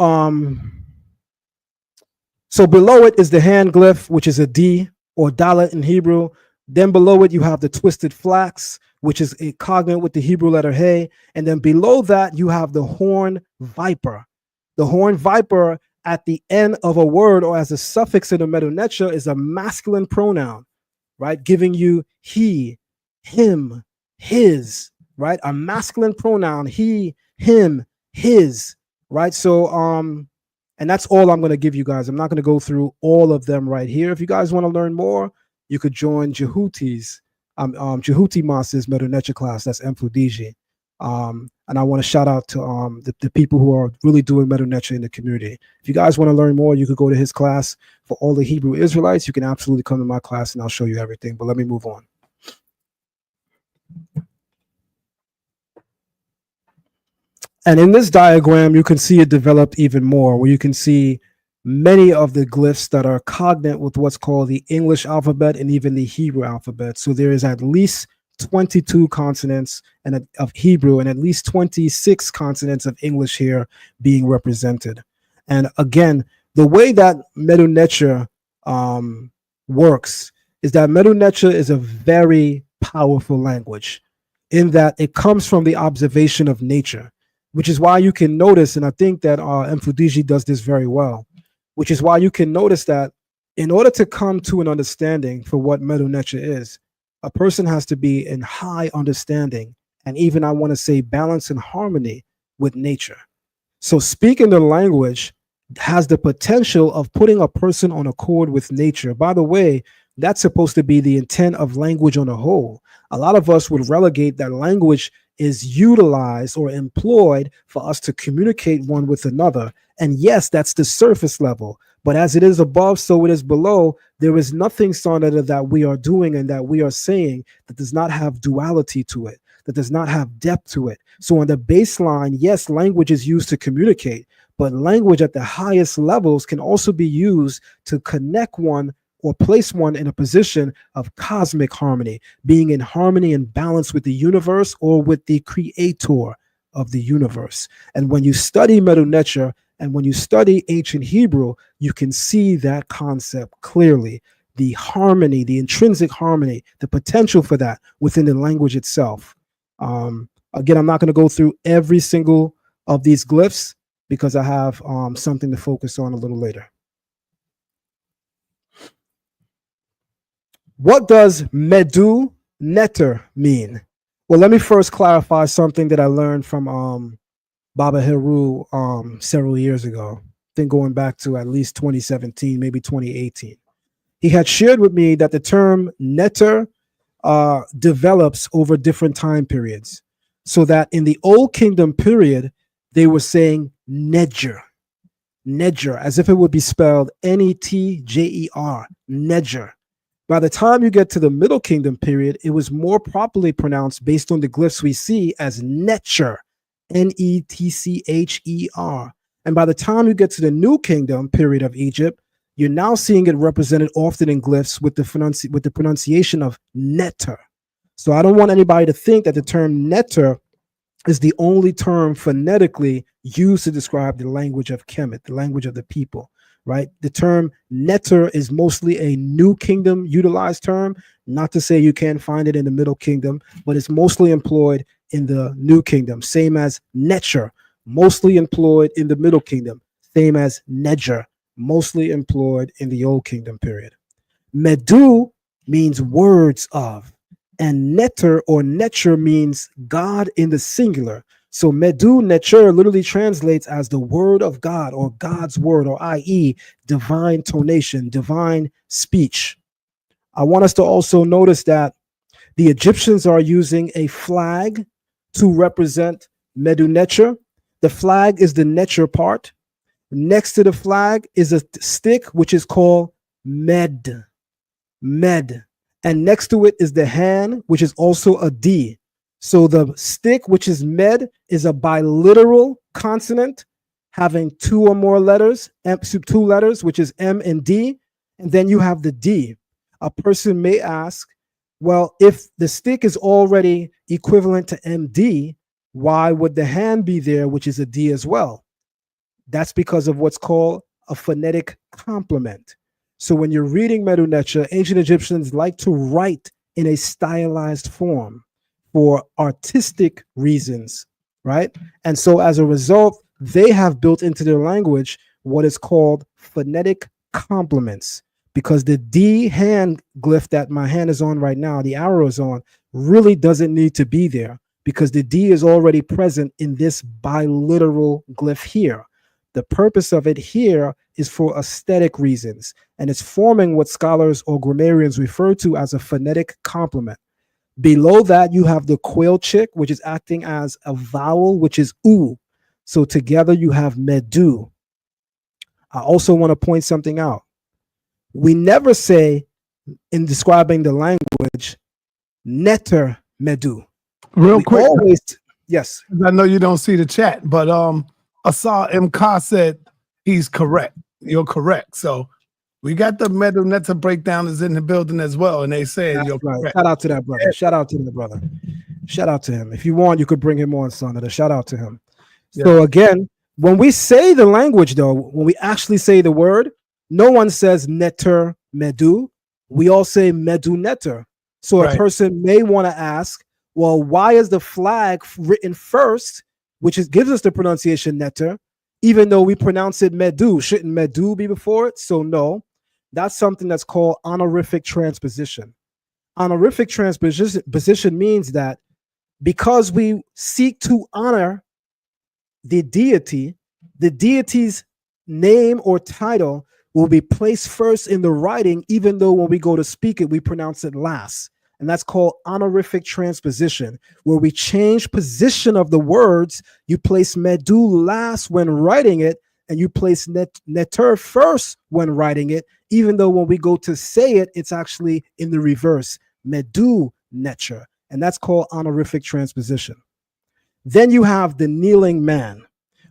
below it is the hand glyph, which is a D or dalet in Hebrew. Then below it, you have the twisted flax, which is a cognate with the Hebrew letter Hey. And then below that, you have the horn viper. The horn viper at the end of a word or as a suffix in the Medu Neter is a masculine pronoun, right? Giving you he, him, his, right? A masculine pronoun, he, him, his, right? So, and that's all I'm going to give you guys. I'm not going to go through all of them right here. If you guys want to learn more, you could join Jehuti's, Jehuti Mas's Medu Neter class. That's Mfudiji. And I want to shout out to the people who are really doing Medu Neter in the community. If you guys want to learn more, you could go to his class. For all the Hebrew Israelites, you can absolutely come to my class and I'll show you everything. But let me move on. And in this diagram, you can see it developed even more, where you can see many of the glyphs that are cognate with what's called the English alphabet and even the Hebrew alphabet. So there is at least 22 consonants of Hebrew and at least 26 consonants of English here being represented. And again, the way that Medu Neter works is that Medu Neter is a very powerful language in that it comes from the observation of nature, which is why you can notice, and I think that Mfudiji does this very well, which is why you can notice that in order to come to an understanding for what Medu Neter is, a person has to be in high understanding and even, I want to say, balance and harmony with nature. So speaking the language has the potential of putting a person on accord with nature. By the way, that's supposed to be the intent of language on a whole. A lot of us would relegate that language is utilized or employed for us to communicate one with another. And yes, that's the surface level. But as it is above, so it is below. There is nothing, sa.neter, that we are doing and that we are saying that does not have duality to it, that does not have depth to it. So on the baseline, yes, language is used to communicate, but language at the highest levels can also be used to connect one or place one in a position of cosmic harmony, being in harmony and balance with the universe or with the creator of the universe. And when you study Medu Neter and when you study ancient Hebrew, you can see that concept clearly. The harmony, the intrinsic harmony, the potential for that within the language itself. Again, I'm not going to go through every single of these glyphs because I have something to focus on a little later. What does Medu Neter mean? Well, let me first clarify something that I learned from Baba Heru several years ago. I think going back to at least 2017, maybe 2018. He had shared with me that the term neter develops over different time periods. So that in the Old Kingdom period, they were saying Neger, Neger, as if it would be spelled Netjer, Neger. By the time you get to the Middle Kingdom period, it was more properly pronounced based on the glyphs we see as Netcher, Netcher. And by the time you get to the New Kingdom period of Egypt, you're now seeing it represented often in glyphs with the pronunciation of neter. So I don't want anybody to think that the term neter is the only term phonetically used to describe the language of Kemet, the language of the people, right? The term neter is mostly a New Kingdom utilized term, not to say you can't find it in the Middle Kingdom, but it's mostly employed in the New Kingdom, same as netcher, mostly employed in the Middle Kingdom, same as nedger, mostly employed in the Old Kingdom period. Medu means words of, and neter or necher means God in the singular. So Medu Neter literally translates as the word of God or God's word, or i.e. divine tonation, divine speech. I want us to also notice that the Egyptians are using a flag to represent Medu Neter. The flag is the necher part. Next to the flag is a stick, which is called med. And next to it is the hand, which is also a D. So the stick, which is med, is a biliteral consonant having two or more letters, two letters, which is M and D. And then you have the D. A person may ask, Well, if the stick is already equivalent to MD, why would the hand be there, which is a D as well? That's because of what's called a phonetic complement. So when you're reading Medu Neter, ancient Egyptians like to write in a stylized form for artistic reasons, right? And so as a result, they have built into their language what is called phonetic complements, because the D hand glyph that my hand is on right now, the arrow is on, really doesn't need to be there because the D is already present in this biliteral glyph here. The purpose of it here is for aesthetic reasons, and it's forming what scholars or grammarians refer to as a phonetic complement. Below that, you have the quail chick, which is acting as a vowel, which is oo. So together you have Medu. I also want to point something out. We never say in describing the language, Neter Medu. Real We quick, always, yes. I know you don't see the chat, but Asar MK said he's correct. You're correct. So we got the Medu Neter breakdown is in the building as well, and they saying you're Right. correct. Shout out to that brother. Shout out to the brother. Shout out to him. If you want, you could bring him on, son. Shout out to him. Yeah. So again, when we say the language, though, when we actually say the word, no one says Neter Medu. We all say Medu Neter. So Right. a person may want to ask, well, why is the flag written first, which gives us the pronunciation Neter, even though we pronounce it Medu? Shouldn't Medu be before it? So no, that's something that's called honorific transposition. Honorific transposition means that because we seek to honor the deity's name or title will be placed first in the writing, even though when we go to speak it, we pronounce it last. And that's called honorific transposition, where we change position of the words. You place Medu last when writing it, and you place Neter first when writing it, even though when we go to say it, it's actually in the reverse, Medu Neter. And that's called honorific transposition. Then you have the kneeling man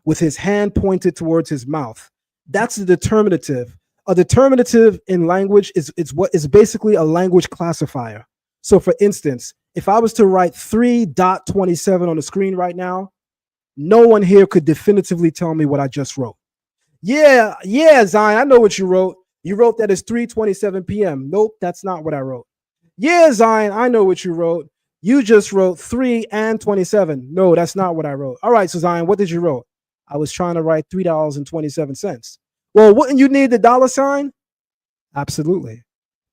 with his hand pointed towards his mouth. That's the determinative. A determinative in language is what is basically a language classifier. So for instance, if I was to write 3.27 on the screen right now, no one here could definitively tell me what I just wrote. Yeah, Zion, I know what you wrote. You wrote that it's 3:27 p.m. Nope, that's not what I wrote. Yeah, Zion, I know what you wrote. You just wrote 3 and 27. No, that's not what I wrote. All right, so Zion, what did you wrote? I was trying to write $3.27. Well, wouldn't you need the dollar sign? Absolutely.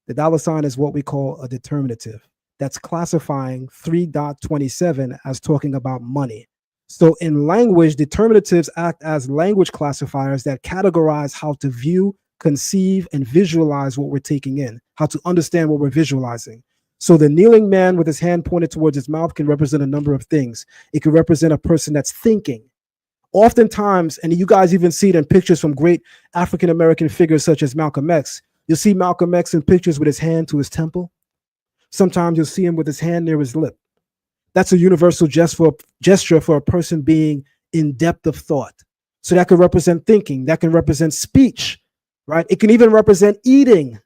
The dollar sign is what we call a determinative. That's classifying 3.27 as talking about money. So in language, determinatives act as language classifiers that categorize how to view, conceive, and visualize what we're taking in, how to understand what we're visualizing. So the kneeling man with his hand pointed towards his mouth can represent a number of things. It can represent a person that's thinking. Oftentimes, and you guys even see it in pictures from great African-American figures such as Malcolm X, you'll see Malcolm X in pictures with his hand to his temple. Sometimes you'll see him with his hand near his lip. That's a universal gesture for a person being in depth of thought. So that can represent thinking, that can represent speech, right? It can even represent eating,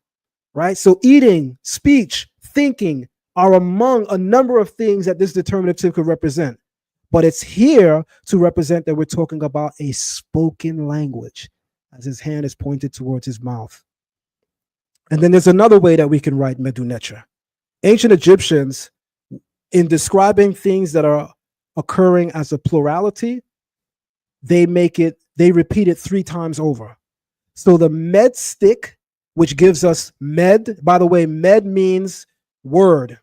right? So eating, speech, thinking are among a number of things that this determinative could represent. But it's here to represent that we're talking about a spoken language, as his hand is pointed towards his mouth. And then there's another way that we can write Medu Neter. Ancient Egyptians, in describing things that are occurring as a plurality, they repeat it 3 times over. So the med stick, which gives us med, by the way, med means word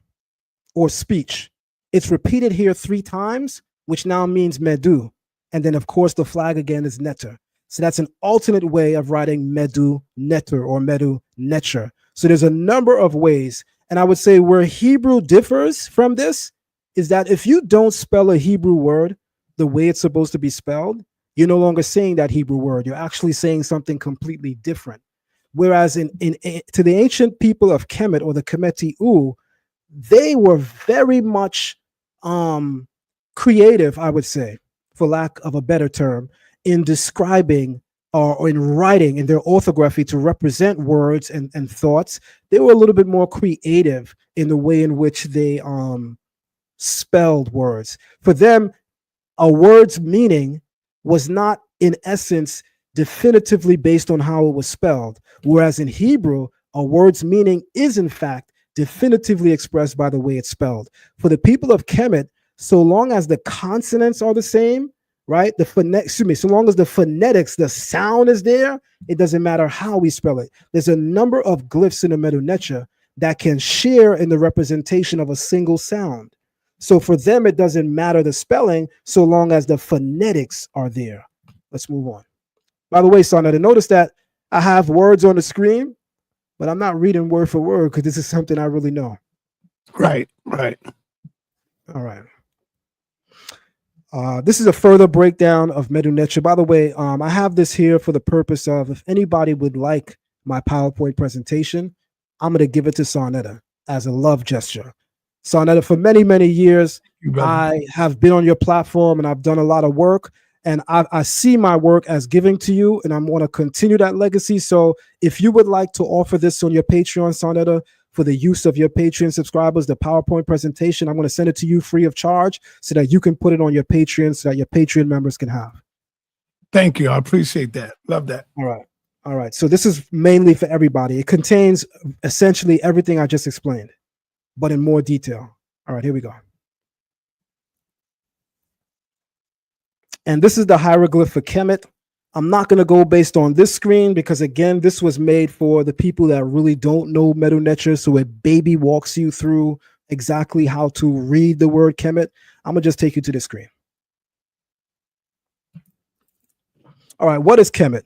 or speech. It's repeated here 3 times, which now means Medu. And then, of course, the flag again is Neter. So that's an alternate way of writing Medu Neter or Medu Neter. So there's a number of ways. And I would say where Hebrew differs from this is that if you don't spell a Hebrew word the way it's supposed to be spelled, you're no longer saying that Hebrew word. You're actually saying something completely different. Whereas to the ancient people of Kemet or the Kemeti they were very much creative, I would say, for lack of a better term, in describing or in writing, in their orthography, to represent words and thoughts, they were a little bit more creative in the way in which they spelled words. For them, a word's meaning was not, in essence, definitively based on how it was spelled. Whereas in Hebrew, a word's meaning is, in fact, definitively expressed by the way it's spelled. For the people of Kemet, so long as the consonants are the same, right? So long as the phonetics, the sound is there, it doesn't matter how we spell it. There's a number of glyphs in the Medu Neter that can share in the representation of a single sound. So for them, it doesn't matter the spelling so long as the phonetics are there. Let's move on. By the way, sa.neter, notice that I have words on the screen, but I'm not reading word for word because this is something I really know. Right. All right. This is a further breakdown of Medu Neter. By the way, I have this here for the purpose of, if anybody would like my PowerPoint presentation, I'm going to give it to sa.neter as a love gesture. Sa.neter, for many, many years, I have been on your platform and I've done a lot of work, and I see my work as giving to you, and I want to continue that legacy. So if you would like to offer this on your Patreon, sa.neter, for the use of your Patreon subscribers, the PowerPoint presentation, I'm going to send it to you free of charge so that you can put it on your Patreon so that your Patreon members can have. Thank you. I appreciate that. Love that. All right. So this is mainly for everybody. It contains essentially everything I just explained, but in more detail. All right, here we go. And this is the hieroglyph for Kemet. I'm not going to go based on this screen because, again, this was made for the people that really don't know Medu Neter. So a baby walks you through exactly how to read the word Kemet. I'm going to just take you to the screen. All right, what is Kemet?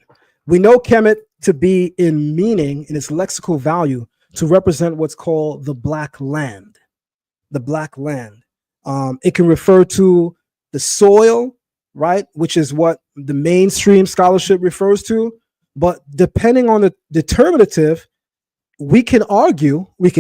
We know Kemet to be in meaning, in its lexical value, to represent what's called the Black Land. The Black Land. It can refer to the soil, right, which is what the mainstream scholarship refers to. But depending on the determinative, we can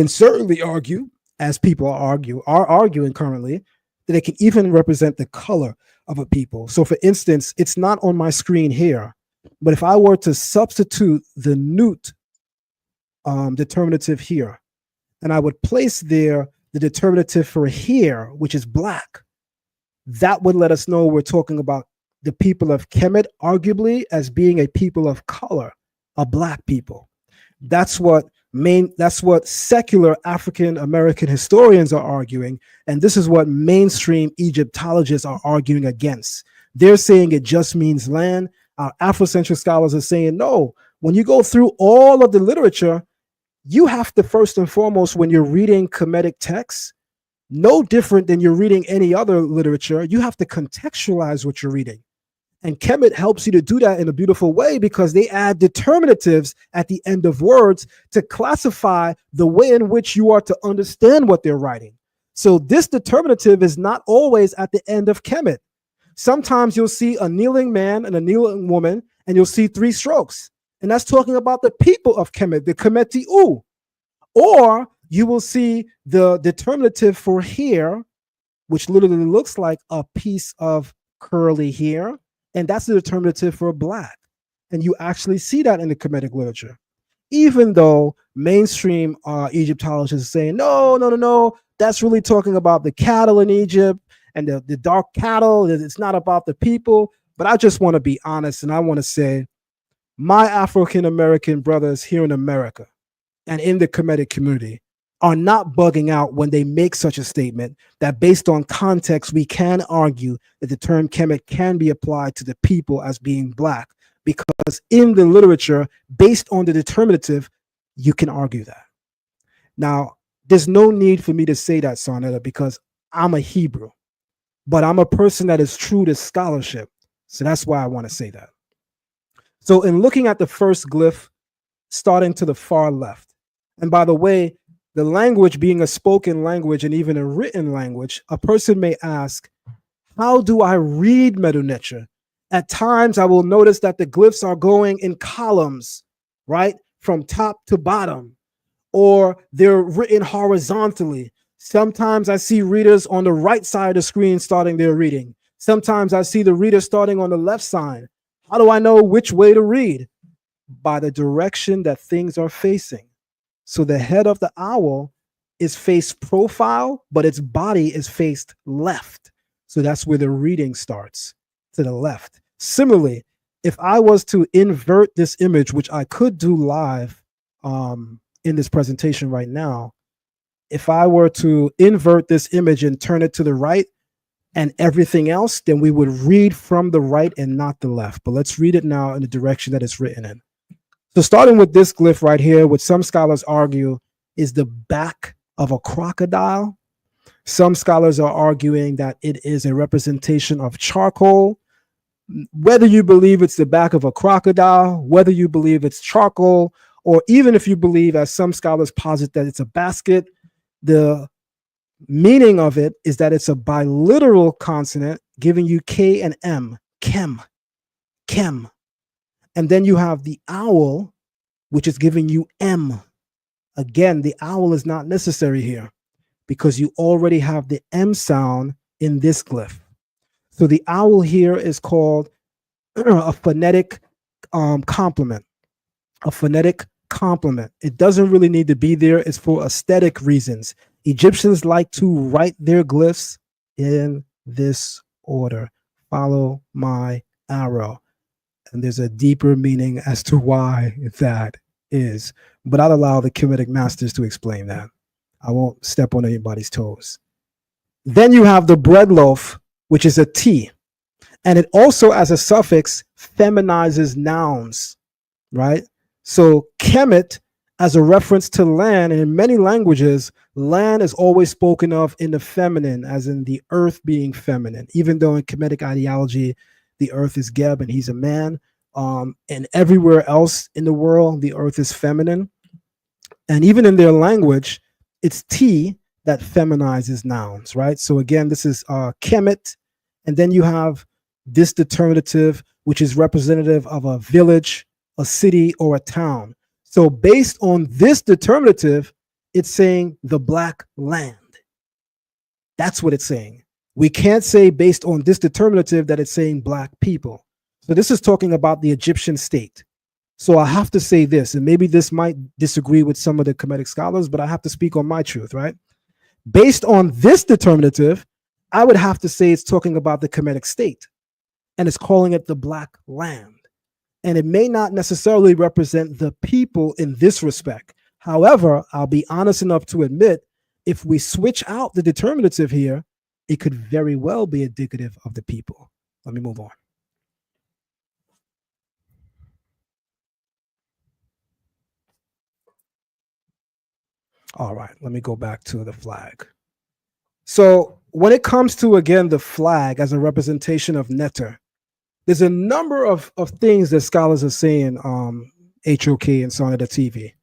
certainly argue, as people are arguing currently, that it can even represent the color of a people. So for instance, it's not on my screen here, but if I were to substitute the Nut determinative here, and I would place there the determinative for here, which is black, that would let us know we're talking about the people of Kemet, arguably, as being a people of color, a black people. That's what secular African American historians are arguing, and this is what mainstream Egyptologists are arguing against. They're saying it just means land. Our Afrocentric scholars are saying, no, when you go through all of the literature, you have to, first and foremost, when you're reading Kemetic texts, no different than you're reading any other literature, you have to contextualize what you're reading. And Kemet helps you to do that in a beautiful way because they add determinatives at the end of words to classify the way in which you are to understand what they're writing. So this determinative is not always at the end of Kemet. Sometimes you'll see a kneeling man and a kneeling woman, and you'll see 3 strokes. And that's talking about the people of Kemet, the Kemeti-U. Or you will see the determinative for here, which literally looks like a piece of curly hair, and that's the determinative for black. And you actually see that in the Kemetic literature. Even though mainstream Egyptologists are saying, no, that's really talking about the cattle in Egypt and the dark cattle. It's not about the people. But I just want to be honest, and I want to say, my African-American brothers here in America and in the Kemetic community are not bugging out when they make such a statement that based on context, we can argue that the term Kemet can be applied to the people as being black, because in the literature, based on the determinative, you can argue that. Now, there's no need for me to say that, sa.neter, because I'm a Hebrew, but I'm a person that is true to scholarship. So that's why I want to say that. So in looking at the first glyph, starting to the far left, and by the way, the language being a spoken language and even a written language, a person may ask, how do I read Medu Neter? At times, I will notice that the glyphs are going in columns, right? From top to bottom, or they're written horizontally. Sometimes I see readers on the right side of the screen starting their reading. Sometimes I see the reader starting on the left side. How do I know which way to read? By the direction that things are facing. So the head of the owl is faced profile, but its body is faced left. So that's where the reading starts, to the left. Similarly, if I was to invert this image, which I could do live in this presentation right now, if I were to invert this image and turn it to the right and everything else, then we would read from the right and not the left. But let's read it now in the direction that it's written in. So starting with this glyph right here, which some scholars argue is the back of a crocodile. Some scholars are arguing that it is a representation of charcoal. Whether you believe it's the back of a crocodile, whether you believe it's charcoal, or even if you believe, as some scholars posit, that it's a basket, the meaning of it is that it's a biliteral consonant giving you K and M, chem, chem. And then you have the owl, which is giving you M. Again, the owl is not necessary here because you already have the M sound in this glyph. So the owl here is called a phonetic complement, a phonetic complement. It doesn't really need to be there. It's for aesthetic reasons. Egyptians like to write their glyphs in this order. Follow my arrow. And there's a deeper meaning as to why that is. But I'll allow the Kemetic masters to explain that. I won't step on anybody's toes. Then you have the bread loaf, which is a T. And it also, as a suffix, feminizes nouns, right? So Kemet, as a reference to land, and in many languages, land is always spoken of in the feminine, as in the earth being feminine, even though in Kemetic ideology, the earth is Geb and he's a man. And everywhere else in the world, the earth is feminine. And even in their language, it's T that feminizes nouns, right? So again, this is Kemet. And then you have this determinative, which is representative of a village, a city, or a town. So based on this determinative, it's saying the black land. That's what it's saying. We can't say based on this determinative that it's saying black people. So this is talking about the Egyptian state. So I have to say this, and maybe this might disagree with some of the Kemetic scholars, but I have to speak on my truth, right? Based on this determinative, I would have to say it's talking about the Kemetic state, and it's calling it the black land. And it may not necessarily represent the people in this respect. However, I'll be honest enough to admit, if we switch out the determinative here, it could very well be indicative of the people. Let me move on. All right, let me go back to the flag. So when it comes to, again, the flag as a representation of Neter, there's a number of things that scholars are saying, HOK and sa.neter TV.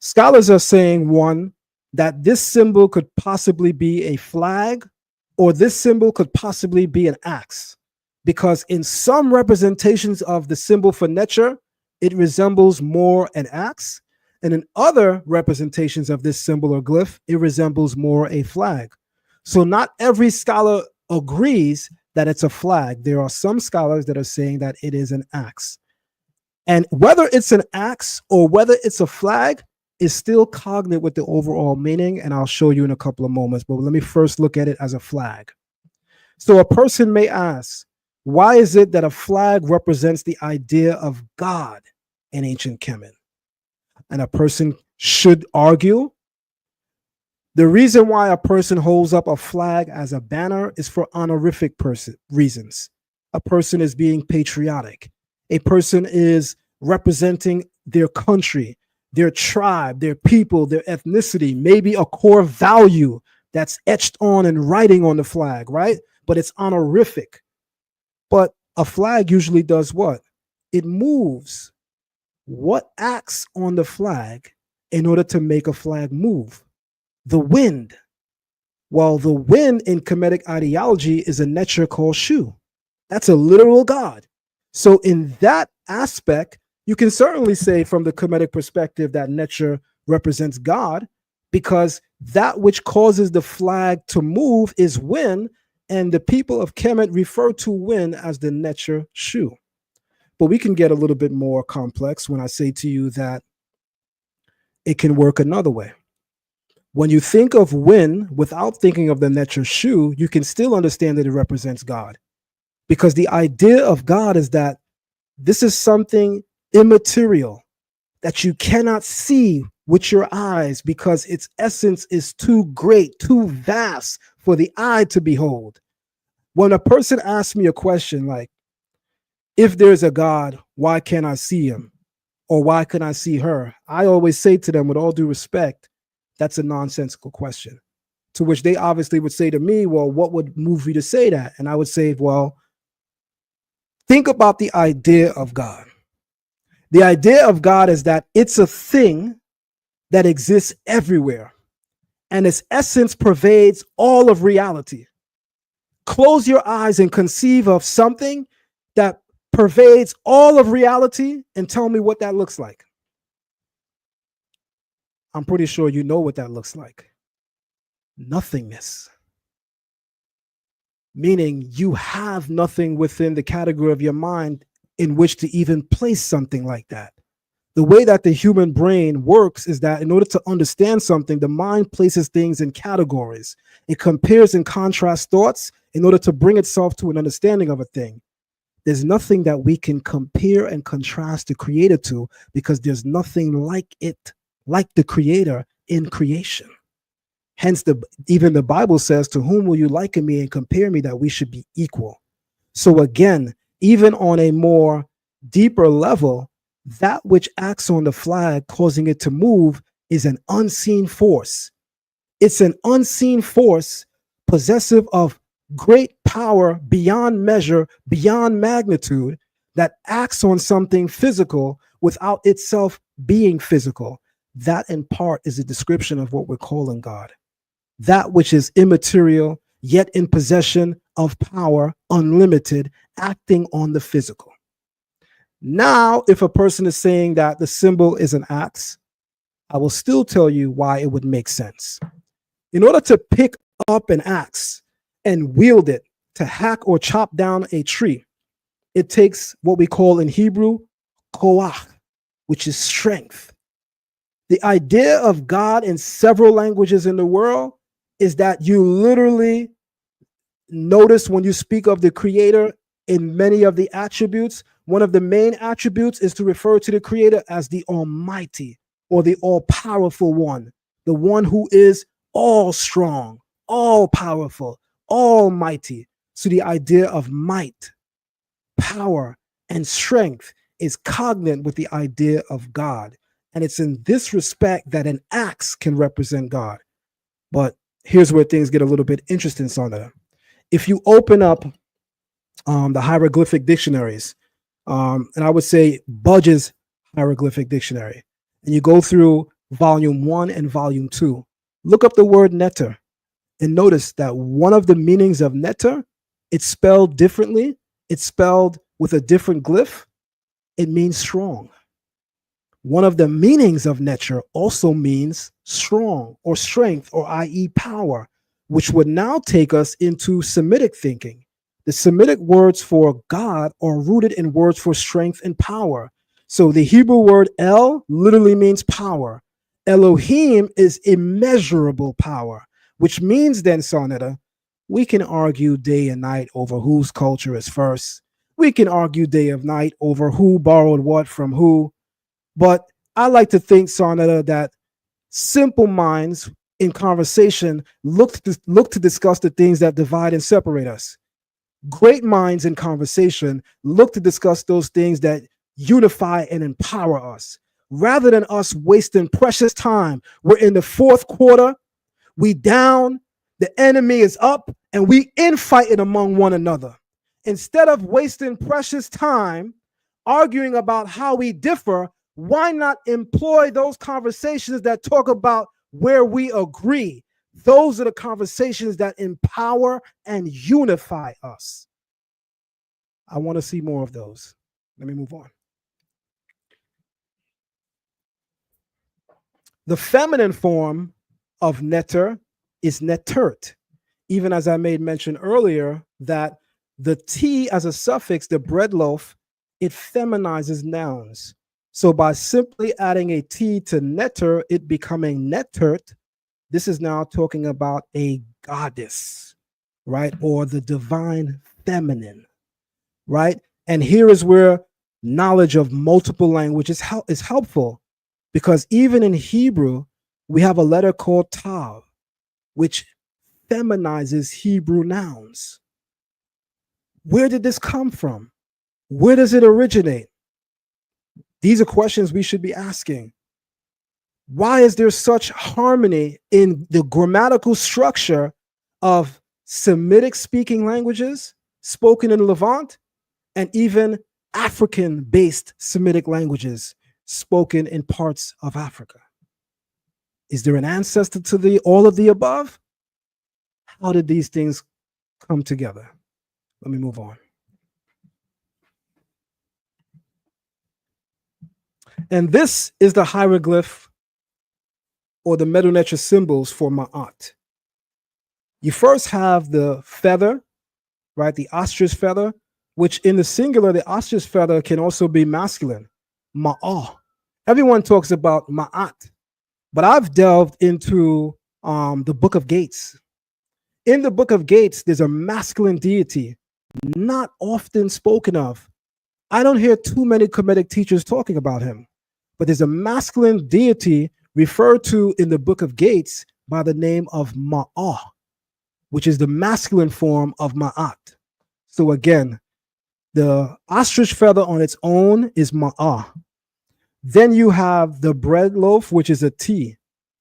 Scholars are saying, one, that this symbol could possibly be a flag, or this symbol could possibly be an axe, because in some representations of the symbol for Neter, it resembles more an axe, and in other representations of this symbol or glyph, it resembles more a flag. So not every scholar agrees that it's a flag. There are some scholars that are saying that it is an axe. And whether it's an axe or whether it's a flag is still cognate with the overall meaning, and I'll show you in a couple of moments, but let me first look at it as a flag. So a person may ask, why is it that a flag represents the idea of God in ancient Kemet? And a person should argue, the reason why a person holds up a flag as a banner is for honorific reasons. A person is being patriotic. A person is representing their country, their tribe, their people, their ethnicity, maybe a core value that's etched on and writing on the flag, right? But it's honorific. But a flag usually does what? It moves. What acts on the flag in order to make a flag move? The wind. Well, the wind in Kemetic ideology is a Neter called Shu. That's a literal god. So in that aspect, you can certainly say from the Kemetic perspective that Neter represents God, because that which causes the flag to move is wind, and the people of Kemet refer to wind as the Neter Shu. but we can get a little bit more complex when I say to you that it can work another way. When you think of wind without thinking of the Neter shoe, you can still understand that it represents God. Because the idea of God is that this is something immaterial that you cannot see with your eyes because its essence is too great, too vast for the eye to behold. When a person asks me a question like, if there's a God, why can't I see him? Or why can I see her? I always say to them, with all due respect, that's a nonsensical question. To which they obviously would say to me, well, what would move you to say that? And I would say, well, think about the idea of God. The idea of God is that it's a thing that exists everywhere, and its essence pervades all of reality. Close your eyes and conceive of something that pervades all of reality and tell me what that looks like. I'm pretty sure you know what that looks like. Nothingness. Meaning you have nothing within the category of your mind in which to even place something like that. The way that the human brain works is that in order to understand something, the mind places things in categories. It compares and contrasts thoughts in order to bring itself to an understanding of a thing. There's nothing that we can compare and contrast the creator to because there's nothing like it, like the creator in creation. Hence, even the Bible says, to whom will you liken me and compare me, that we should be equal. So again, even on a more deeper level, that which acts on the flag, causing it to move, is an unseen force. It's an unseen force possessive of great power beyond measure, beyond magnitude, that acts on something physical without itself being physical. That in part is a description of what we're calling God. That which is immaterial, yet in possession of power, unlimited, acting on the physical. Now, if a person is saying that the symbol is an axe, I will still tell you why it would make sense. In order to pick up an axe and wield it to hack or chop down a tree, it takes what we call in Hebrew, koach, which is strength. The idea of God in several languages in the world is that you literally notice when you speak of the creator in many of the attributes, one of the main attributes is to refer to the creator as the Almighty or the all-powerful one, the one who is all strong, all powerful, almighty. So the idea of might, power, and strength is cognate with the idea of God. And it's in this respect that an axe can represent God. But here's where things get a little bit interesting, Sandra. If you open up the hieroglyphic dictionaries, and I would say Budge's hieroglyphic dictionary, and you go through volume 1 and volume 2, look up the word neter and notice that one of the meanings of neter, it's spelled differently. It's spelled with a different glyph. It means strong. One of the meanings of neter also means strong or strength, or i.e. power, which would now take us into Semitic thinking. The Semitic words for God are rooted in words for strength and power. So the Hebrew word El literally means power. Elohim is immeasurable power, which means then, sa.neter, we can argue day and night over whose culture is first. We can argue day and night over who borrowed what from who. But I like to think, sa.neter, that simple minds in conversation look to discuss the things that divide and separate us. Great minds in conversation look to discuss those things that unify and empower us. Rather than us wasting precious time, we're in the fourth quarter, we down, the enemy is up, and we infighting among one another. Instead of wasting precious time arguing about how we differ, why not employ those conversations that talk about where we agree? Those are the conversations that empower and unify us. I want to see more of those. Let me move on. The feminine form of neter is netert, even as I made mention earlier that the T as a suffix, the bread loaf, it feminizes nouns. So by simply adding a T to neter, it becoming netert, this is now talking about a goddess, right? Or the divine feminine, right? And here is where knowledge of multiple languages is helpful, because even in Hebrew, we have a letter called tav, which feminizes Hebrew nouns. Where did this come from? Where does it originate? These are questions we should be asking. Why is there such harmony in the grammatical structure of Semitic speaking languages spoken in Levant and even African based Semitic languages spoken in parts of Africa? Is there an ancestor to all of the above? How did these things come together? Let me move on. And this is the hieroglyph or the Medu Neter symbols for Maat. You first have the feather, right? The ostrich feather, which in the singular, the ostrich feather can also be masculine. Ma'ah. Everyone talks about Maat, but I've delved into the Book of Gates. In the Book of Gates, there's a masculine deity not often spoken of. I don't hear too many Kemetic teachers talking about him, but there's a masculine deity referred to in the Book of Gates by the name of Ma'ah, which is the masculine form of Ma'at. So again, the ostrich feather on its own is Ma'ah. Then you have the bread loaf, which is a T.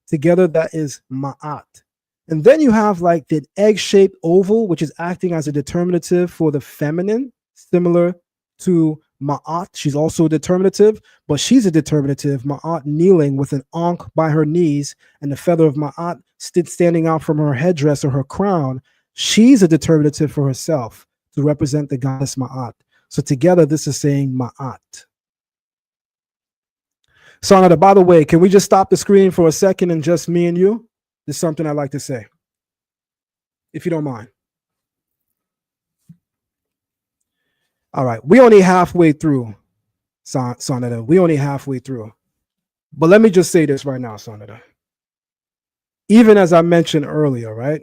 Together, that is Ma'at. And then you have like the egg-shaped oval, which is acting as a determinative for the feminine, similar to Ma'at. She's also a determinative, but she's a determinative, Ma'at, kneeling with an ankh by her knees and the feather of Ma'at standing out from her headdress or her crown. She's a determinative for herself to represent the goddess Ma'at. So together, this is saying Ma'at. So, by the way, can we just stop the screen for a second and just me and you? There's something I'd like to say, if you don't mind. All right, we only halfway through, sa.neter. We only halfway through. But let me just say this right now, sa.neter. Even as I mentioned earlier, right?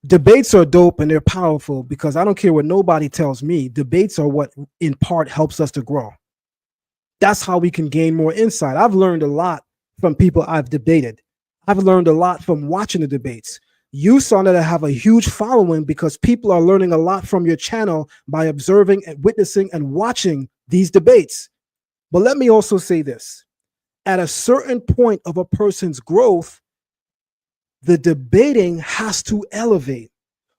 Debates are dope and they're powerful, because I don't care what nobody tells me. Debates are what in part helps us to grow. That's how we can gain more insight. I've learned a lot from people I've debated. I've learned a lot from watching the debates. You, sa.neter, have a huge following because people are learning a lot from your channel by observing and witnessing and watching these debates. But let me also say this. At a certain point of a person's growth, the debating has to elevate,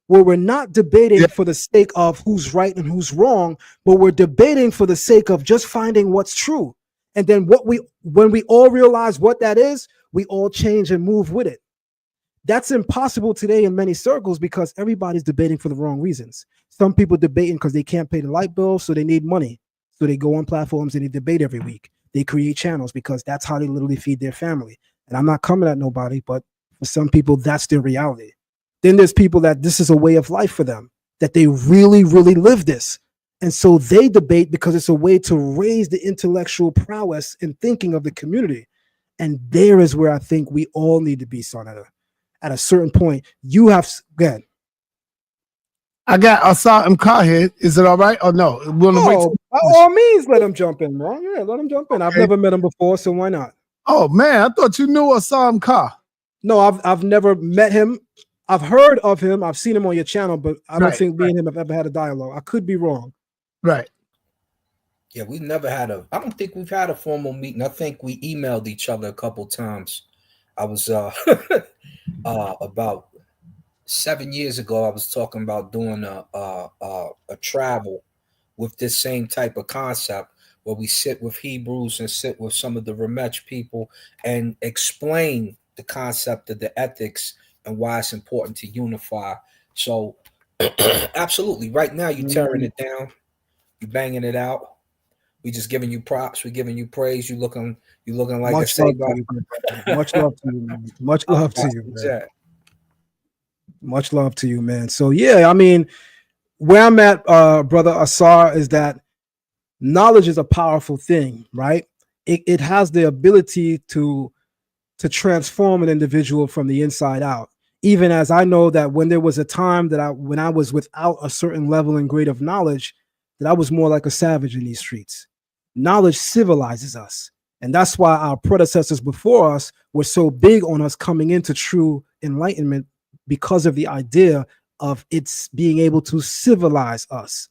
where we're not debating for the sake of who's right and who's wrong, but we're debating for the sake of just finding what's true. And then when we all realize what that is, we all change and move with it. That's impossible today in many circles because everybody's debating for the wrong reasons. Some people debating because they can't pay the light bill, so they need money. So they go on platforms and they debate every week. They create channels because that's how they literally feed their family. And I'm not coming at nobody, but for some people, that's their reality. Then there's people that this is a way of life for them, that they really, really live this. And so they debate because it's a way to raise the intellectual prowess and thinking of the community. And there is where I think we all need to be, sa.neter. At a certain point, you have, go ahead. I got Asa here. Is it all right or no? Oh, by all means, let him jump in, bro. Yeah, let him jump in. Okay. I've never met him before, so why not? Oh, man, I thought you knew Asa. No, I've never met him. I've heard of him. I've seen him on your channel, but I don't think me and him have ever had a dialogue. I could be wrong. Right. Yeah, we've never had I don't think we've had a formal meeting. I think we emailed each other a couple times. I was about 7 years ago, I was talking about doing a travel with this same type of concept where we sit with Hebrews and sit with some of the Remech people and explain the concept of the ethics and why it's important to unify. So absolutely, right now you're tearing it down, you're banging it out. We just giving you props, we're giving you praise. You looking like much a much love to you, man. Much love to you, man. Much love to you, man. So yeah, I mean, where I'm at, brother Asar, is that knowledge is a powerful thing, right? It has the ability to transform an individual from the inside out. Even as I know that when there was a time that when I was without a certain level and grade of knowledge, that I was more like a savage in these streets. Knowledge civilizes us. And that's why our predecessors before us were so big on us coming into true enlightenment, because of the idea of its being able to civilize us.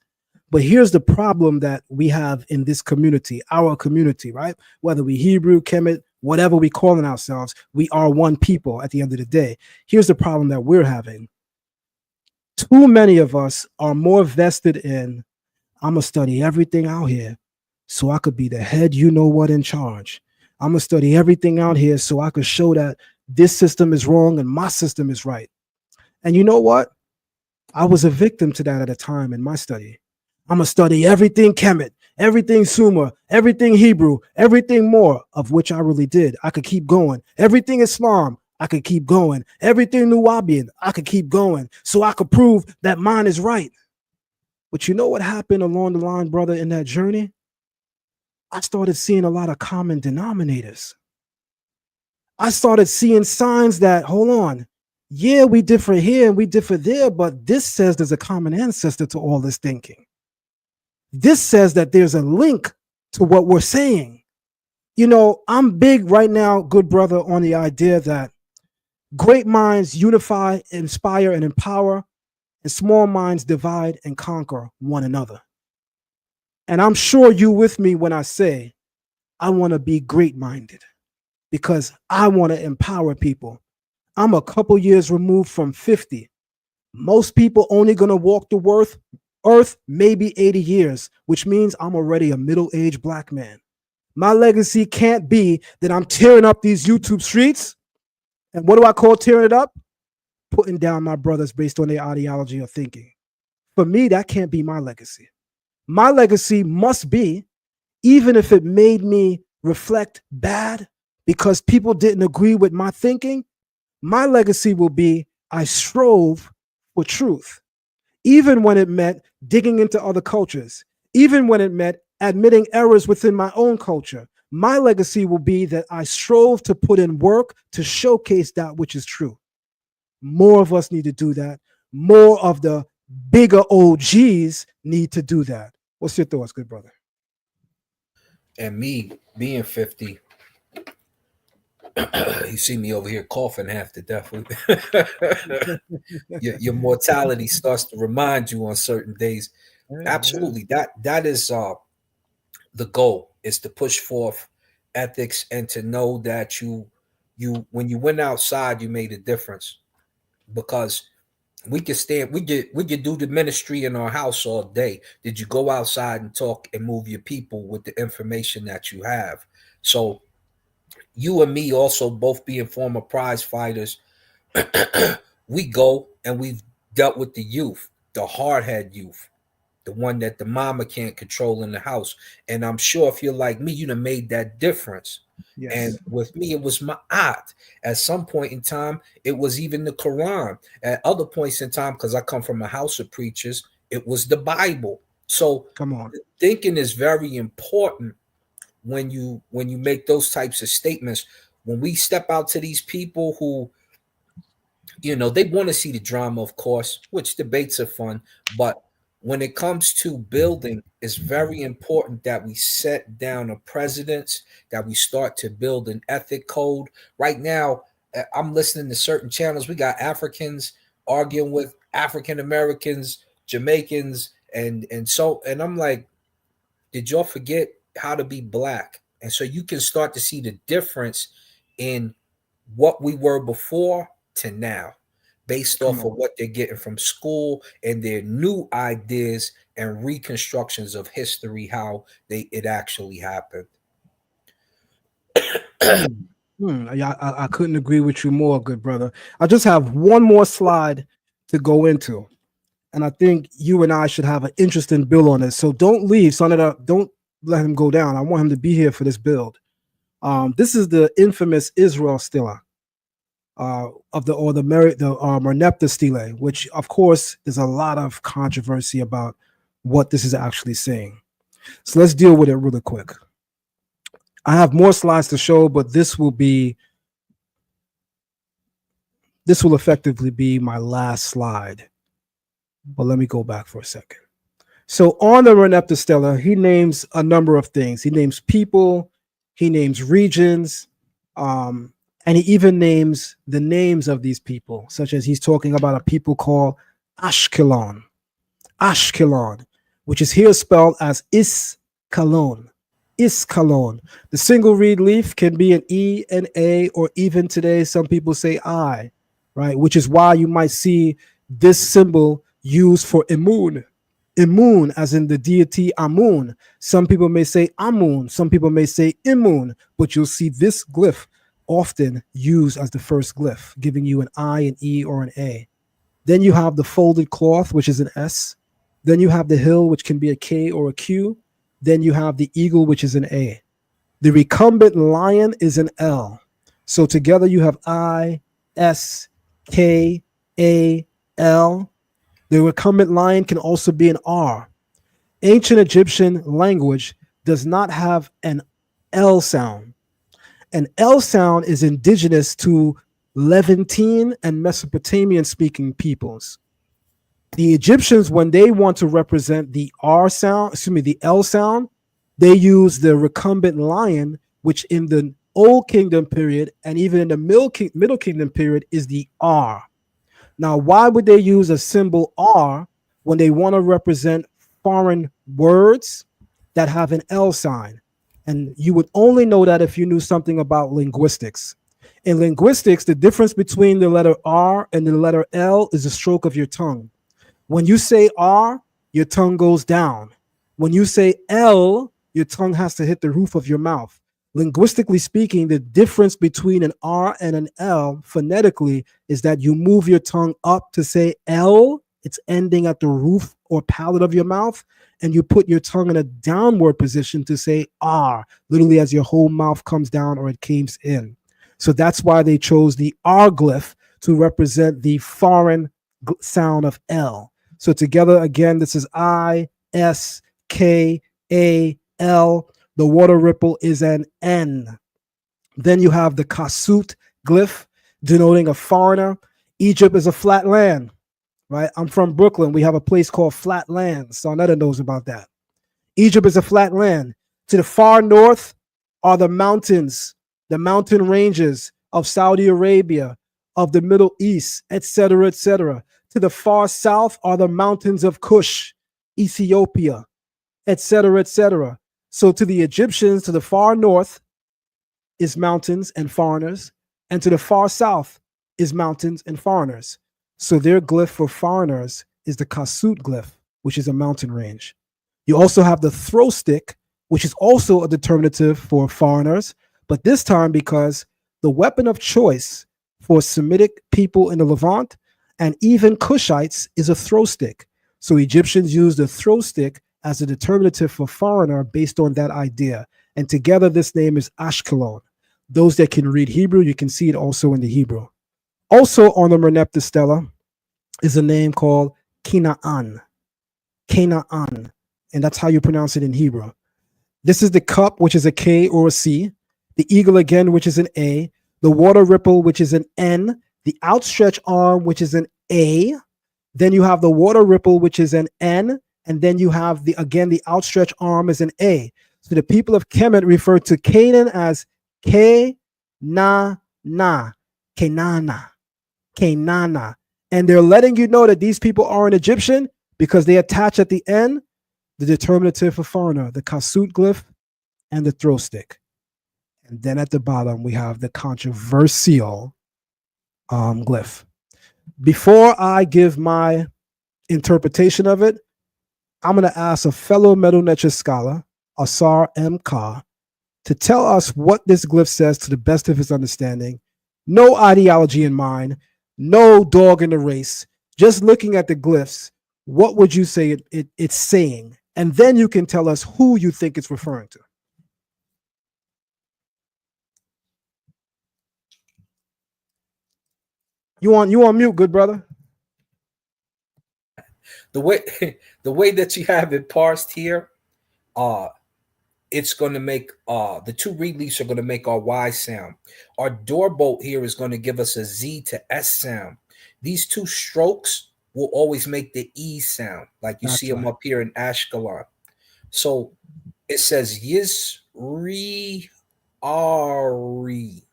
But here's the problem that we have in this community, our community, right? Whether we Hebrew, Kemet, whatever we calling ourselves, we are one people at the end of the day. Here's the problem that we're having. Too many of us are more vested in, I'm going to study everything out here so I could be the head, you know what, in charge. I'm going to study everything out here so I could show that this system is wrong and my system is right. And you know what? I was a victim to that at a time in my study. I'm going to study everything Kemet, everything Sumer, everything Hebrew, everything more, of which I really did. I could keep going. Everything Islam, I could keep going. Everything Nuwabian, I could keep going. So I could prove that mine is right. But you know what happened along the line, brother, in that journey? I started seeing a lot of common denominators. I started seeing signs that, hold on, yeah, we differ here and we differ there, but this says there's a common ancestor to all this thinking. This says that there's a link to what we're saying. You know, I'm big right now, good brother, on the idea that great minds unify, inspire, and empower, and small minds divide and conquer one another. And I'm sure you with me when I say I want to be great-minded because I want to empower people. I'm a couple years removed from 50. Most people only going to walk the earth maybe 80 years, which means I'm already a middle-aged black man. My legacy can't be that I'm tearing up these YouTube streets. And what do I call tearing it up? Putting down my brothers based on their ideology or thinking. For me, that can't be my legacy. My legacy must be, even if it made me reflect bad because people didn't agree with my thinking, my legacy will be I strove for truth, even when it meant digging into other cultures, even when it meant admitting errors within my own culture. My legacy will be that I strove to put in work to showcase that which is true. More of us need to do that. More of the bigger OGs need to do that. What's your thoughts, good brother? And me being 50, you see me over here coughing half to death. Your mortality starts to remind you on certain days. Absolutely. That is the goal, is to push forth ethics and to know that you when you went outside, you made a difference. Because we could do the ministry in our house all day. Did you go outside and talk and move your people with the information that you have? So you and me also both being former prize fighters, we go and we've dealt with the youth, the hardhead youth, the one that the mama can't control in the house. And I'm sure if you're like me, you'd have made that difference. Yes. And with me, it was Maat. At some point in time, it was even the Quran. At other points in time, because I come from a house of preachers, it was the Bible. So come on, thinking is very important when you make those types of statements. When we step out to these people who, you know, they want to see the drama, of course, which debates are fun, but when it comes to building, it's very important that we set down a precedence, that we start to build an ethic code. Right now, I'm listening to certain channels. We got Africans arguing with African Americans, Jamaicans, and I'm like, did y'all forget how to be black? And so you can start to see the difference in what we were before to now, based off of what they're getting from school and their new ideas and reconstructions of history, how it actually happened. I couldn't agree with you more, good brother. I just have one more slide to go into, and I think you and I should have an interesting build on this. So don't leave, sa.neter. Don't let him go down. I want him to be here for this build. This is the infamous Israel stela. Of the Merneptah stele, which of course there's a lot of controversy about what this is actually saying. So let's deal with it really quick. I have more slides to show, but this will effectively be my last slide. But let me go back for a second. So on the Reneptostella, he names a number of things. He names people, he names regions, and he even names the names of these people, such as he's talking about a people called Ashkelon, which is here spelled as Iskalon. Iskalon. The single reed leaf can be an E, an A, or even today some people say I, right? Which is why you might see this symbol used for Imun. Imun, as in the deity Amun. Some people may say Amun, some people may say Imun, but you'll see this glyph often used as the first glyph, giving you an I, an E, or an A. Then you have the folded cloth, which is an S. Then you have the hill, which can be a K or a Q. Then you have the eagle, which is an A. The recumbent lion is an L. So together you have I, S, K, A, L. The recumbent lion can also be an R. Ancient Egyptian language does not have an L sound. An L sound is indigenous to Levantine and Mesopotamian speaking peoples. The Egyptians, when they want to represent the the L sound, they use the recumbent lion, which in the Old Kingdom period and even in the Middle Kingdom period is the R. Now, why would they use a symbol R when they want to represent foreign words that have an L sign? And you would only know that if you knew something about linguistics. In linguistics, the difference between the letter R and the letter L is the stroke of your tongue. When you say R, your tongue goes down. When you say L, your tongue has to hit the roof of your mouth. Linguistically speaking, the difference between an R and an L phonetically is that you move your tongue up to say L, it's ending at the roof or palate of your mouth, and you put your tongue in a downward position to say R, literally as your whole mouth comes down or it caves in. So that's why they chose the R glyph to represent the foreign sound of L. So together, again, this is I, S, K, A, L. The water ripple is an N. Then you have the Kasut glyph, denoting a foreigner. Egypt is a flat land, right? I'm from Brooklyn. We have a place called Flat Land. sa.neter knows about that. Egypt is a flat land. To the far north are the mountains, the mountain ranges of Saudi Arabia, of the Middle East, etc., etc. To the far south are the mountains of Kush, Ethiopia, etc., etc. So to the Egyptians, to the far north is mountains and foreigners, and to the far south is mountains and foreigners. So their glyph for foreigners is the Kasut glyph, which is a mountain range. You also have the throw stick, which is also a determinative for foreigners, but this time because the weapon of choice for Semitic people in the Levant and even Cushites is a throw stick. So Egyptians use the throw stick as a determinative for foreigner based on that idea. And together, this name is Ashkelon. Those that can read Hebrew, you can see it also in the Hebrew. Also on the Reneptostella is a name called Canaan. Canaan. And that's how you pronounce it in Hebrew. This is the cup, which is a K or a C. The eagle again, which is an A. The water ripple, which is an N. The outstretched arm, which is an A. Then you have the water ripple, which is an N. And then you have the outstretched arm is an A. So the people of Kemet refer to Canaan as Ke-na-na, Kenana, Kenana. And they're letting you know that these people are an Egyptian because they attach at the end the determinative for foreigner, the Kasut glyph and the throw stick. And then at the bottom, we have the controversial glyph. Before I give my interpretation of it, I'm going to ask a fellow Medu Neter scholar, Asar M. Ka, to tell us what this glyph says to the best of his understanding. No ideology in mind, no dog in the race, just looking at the glyphs. What would you say it's saying? And then you can tell us who you think it's referring to. You on mute, good brother. The way that you have it parsed here, it's going to make the two release are going to make our Y sound. Our doorbolt here is going to give us a Z to S sound. These two strokes will always make the E sound, like you see them up here in Ashkelon. So it says Yisri Ari.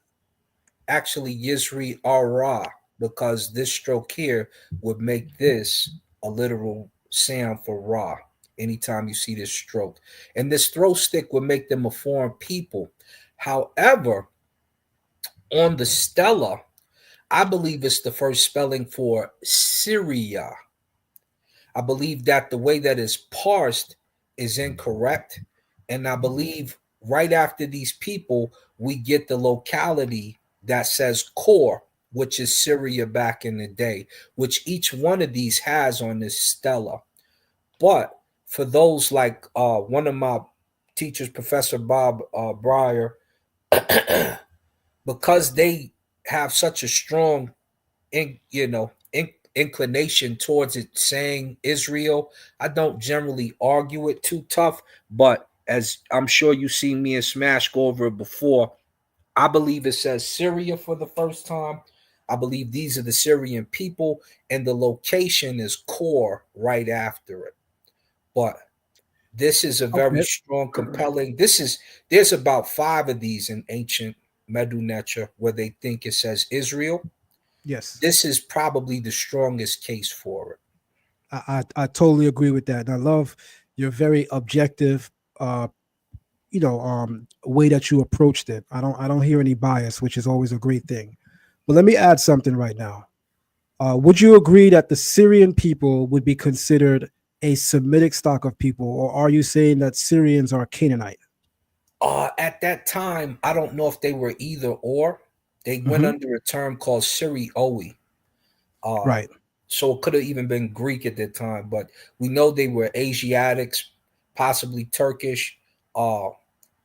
Actually, Yisri Ara, because this stroke here would make this a literal sound for Ra anytime you see this stroke. And this throw stick would make them a foreign people. However, on the stela, I believe it's the first spelling for Syria. I believe that the way that is parsed is incorrect. And I believe right after these people, we get the locality that says core, which is Syria back in the day, which each one of these has on this stela. But for those like one of my teachers, Professor Bob Breyer, because they have such a strong, inclination towards it saying Israel, I don't generally argue it too tough. But as I'm sure you've seen me and Smash go over it before, I believe it says Syria for the first time. I believe these are the Syrian people, and the location is core right after it. But this is a very strong, compelling. There's about 5 of these in ancient Medu Neter where they think it says Israel. Yes. This is probably the strongest case for it. I totally agree with that. And I love your very objective way that you approached it. I don't hear any bias, which is always a great thing. But let me add something right now. Would you agree that the Syrian people would be considered a Semitic stock of people, or are you saying that Syrians are Canaanite? At that time, I don't know if they were either or. They went under a term called Syrioi. Right. So it could have even been Greek at that time, but we know they were Asiatics, possibly Turkish,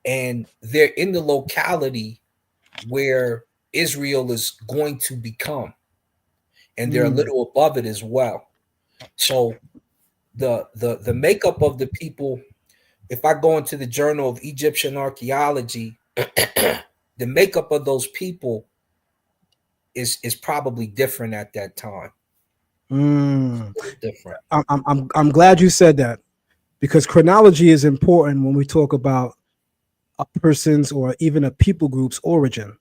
and they're in the locality where Israel is going to become, and they're a little above it as well. So the makeup of the people, if I go into the Journal of Egyptian Archaeology, the makeup of those people is probably different at that time. Different. I'm glad you said that, because chronology is important when we talk about a person's or even a people group's origin.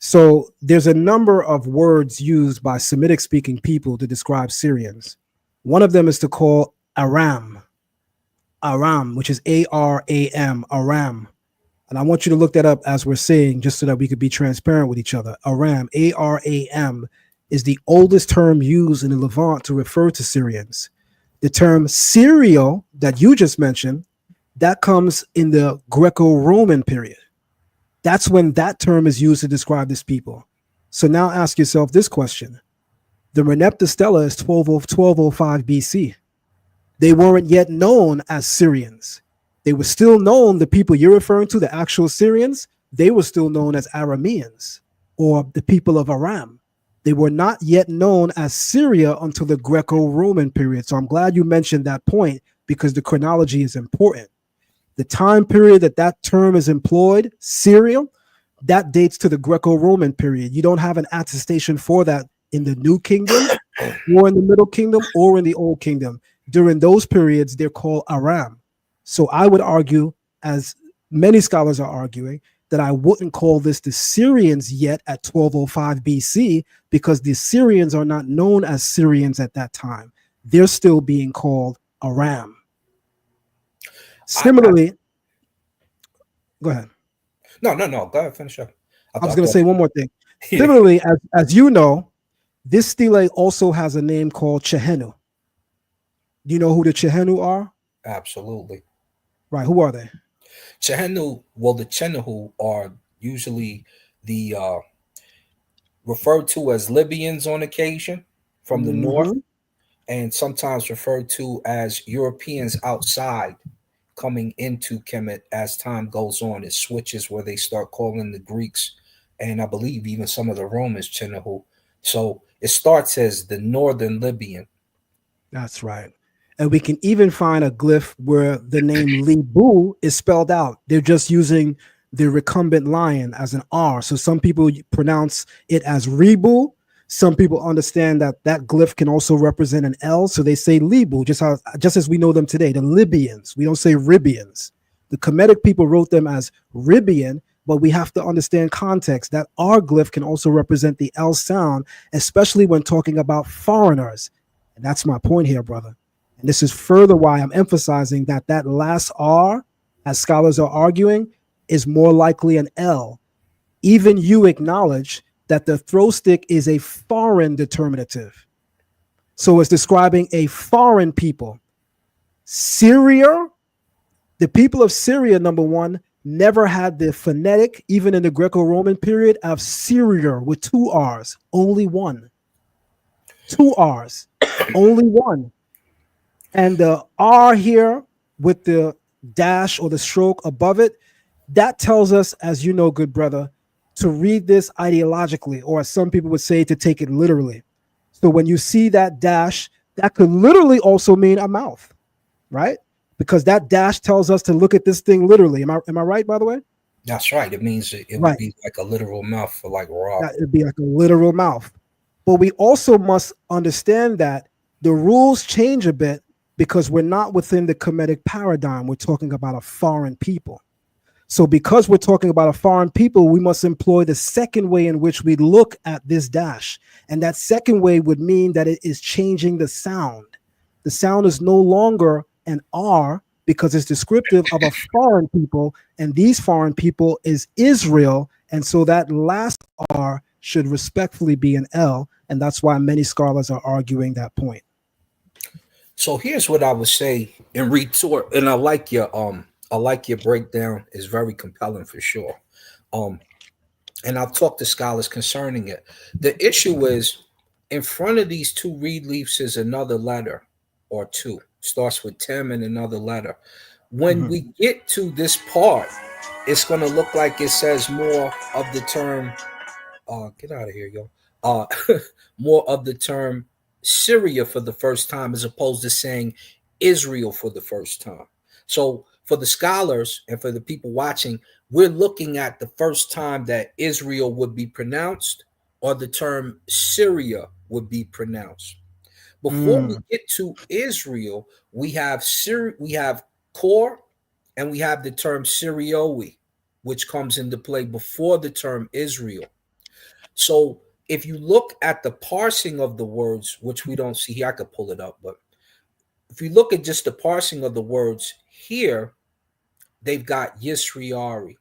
So there's a number of words used by Semitic speaking people to describe Syrians. One of them is to call Aram, which is Aram, Aram. And I want you to look that up as we're saying, just so that we could be transparent with each other. Aram, Aram, is the oldest term used in the Levant to refer to Syrians. The term Syrio that you just mentioned, that comes in the Greco-Roman period. That's when that term is used to describe this people. So now ask yourself this question. The Renepta Stela is 1205 BC. They weren't yet known as Syrians. They were still known, the people you're referring to, the actual Syrians, they were still known as Arameans, or the people of Aram. They were not yet known as Syria until the Greco-Roman period. So I'm glad you mentioned that point, because the chronology is important. The time period that term is employed, Syria, that dates to the Greco-Roman period. You don't have an attestation for that in the New Kingdom or in the Middle Kingdom or in the Old Kingdom. During those periods, they're called Aram. So I would argue, as many scholars are arguing, that I wouldn't call this the Syrians yet at 1205 BC, because the Syrians are not known as Syrians at that time. They're still being called Aram. Similarly, go ahead. No. Go ahead, finish up. I was going to say one more thing. Yeah. Similarly, as you know, this stele also has a name called Chehenu. Do you know who the Chehenu are? Absolutely. Right. Who are they? Chehenu, well, the Chenahu are usually the referred to as Libyans on occasion from the north, and sometimes referred to as Europeans outside coming into Kemet. As time goes on, it switches where they start calling the Greeks, and I believe even some of the Romans, Chenahu. So it starts as the northern Libyan. That's right. And we can even find a glyph where the name Libu is spelled out. They're just using the recumbent lion as an R. So some people pronounce it as Ribu. Some people understand that that glyph can also represent an L. So they say Libu, just as we know them today, the Libyans. We don't say Ribians. The Kemetic people wrote them as Ribian, but we have to understand context. That R glyph can also represent the L sound, especially when talking about foreigners. And that's my point here, brother. And this is further why I'm emphasizing that that last R, as scholars are arguing, is more likely an L. Even you acknowledge that the throw stick is a foreign determinative. So it's describing a foreign people. Syria, the people of Syria, number one, never had the phonetic, even in the Greco-Roman period, of Syria with two R's, only one. Two R's, only one. And the R here with the dash or the stroke above it, that tells us, as you know, good brother, to read this ideologically, or as some people would say, to take it literally. So when you see that dash, that could literally also mean a mouth, right? Because that dash tells us to look at this thing literally. Am I right, by the way? That's right. It means it Right. would be like a literal mouth for like raw. That would be like a literal mouth. But we also must understand that the rules change a bit because we're not within the Kemetic paradigm. We're talking about a foreign people. So because we're talking about a foreign people, we must employ the second way in which we look at this dash. And that second way would mean that it is changing the sound. The sound is no longer an R because it's descriptive of a foreign people. And these foreign people is Israel. And so that last R should respectfully be an L. And that's why many scholars are arguing that point. So here's what I would say in retort, and I like your breakdown. Is very compelling for sure. And I've talked to scholars concerning it. The issue is in front of these two reed leaves is another letter or two. Starts with Tim and another letter. When we get to this part, it's going to look like it says more of the term. Get out of here, yo. More of the term Syria for the first time as opposed to saying Israel for the first time. So for the scholars and for the people watching, we're looking at the first time that Israel would be pronounced or the term Syria would be pronounced. Before we get to Israel, we have Kor and we have the term Syrioi, which comes into play before the term Israel. So if you look at the parsing of the words, which we don't see here, I could pull it up, but if you look at just the parsing of the words here, they've got Yisriari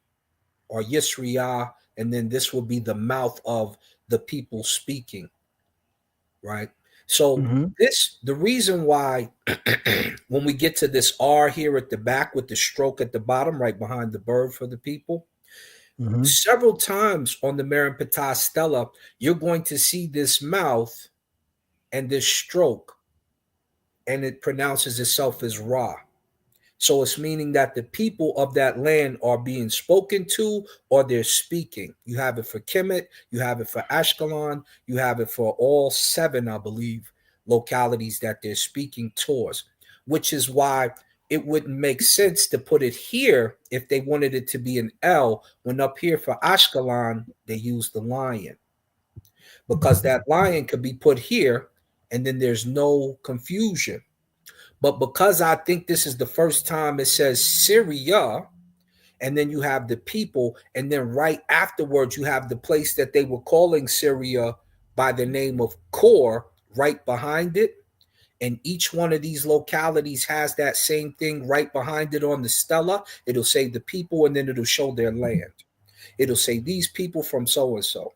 or Yisriya, and then this will be the mouth of the people speaking, right? So the reason why when we get to this R here at the back with the stroke at the bottom, right behind the bird for the people, several times on the Merenptah stela, you're going to see this mouth and this stroke, and it pronounces itself as Ra. So it's meaning that the people of that land are being spoken to or they're speaking. You have it for Kemet, you have it for Ashkelon, you have it for all 7, I believe, localities that they're speaking towards, which is why it wouldn't make sense to put it here if they wanted it to be an L, when up here for Ashkelon, they use the lion. Because that lion could be put here and then there's no confusion. But because I think this is the first time it says Syria, and then you have the people, and then right afterwards you have the place that they were calling Syria by the name of Kor right behind it. And each one of these localities has that same thing right behind it on the stela. It'll say the people, and then it'll show their land. It'll say these people from so-and-so.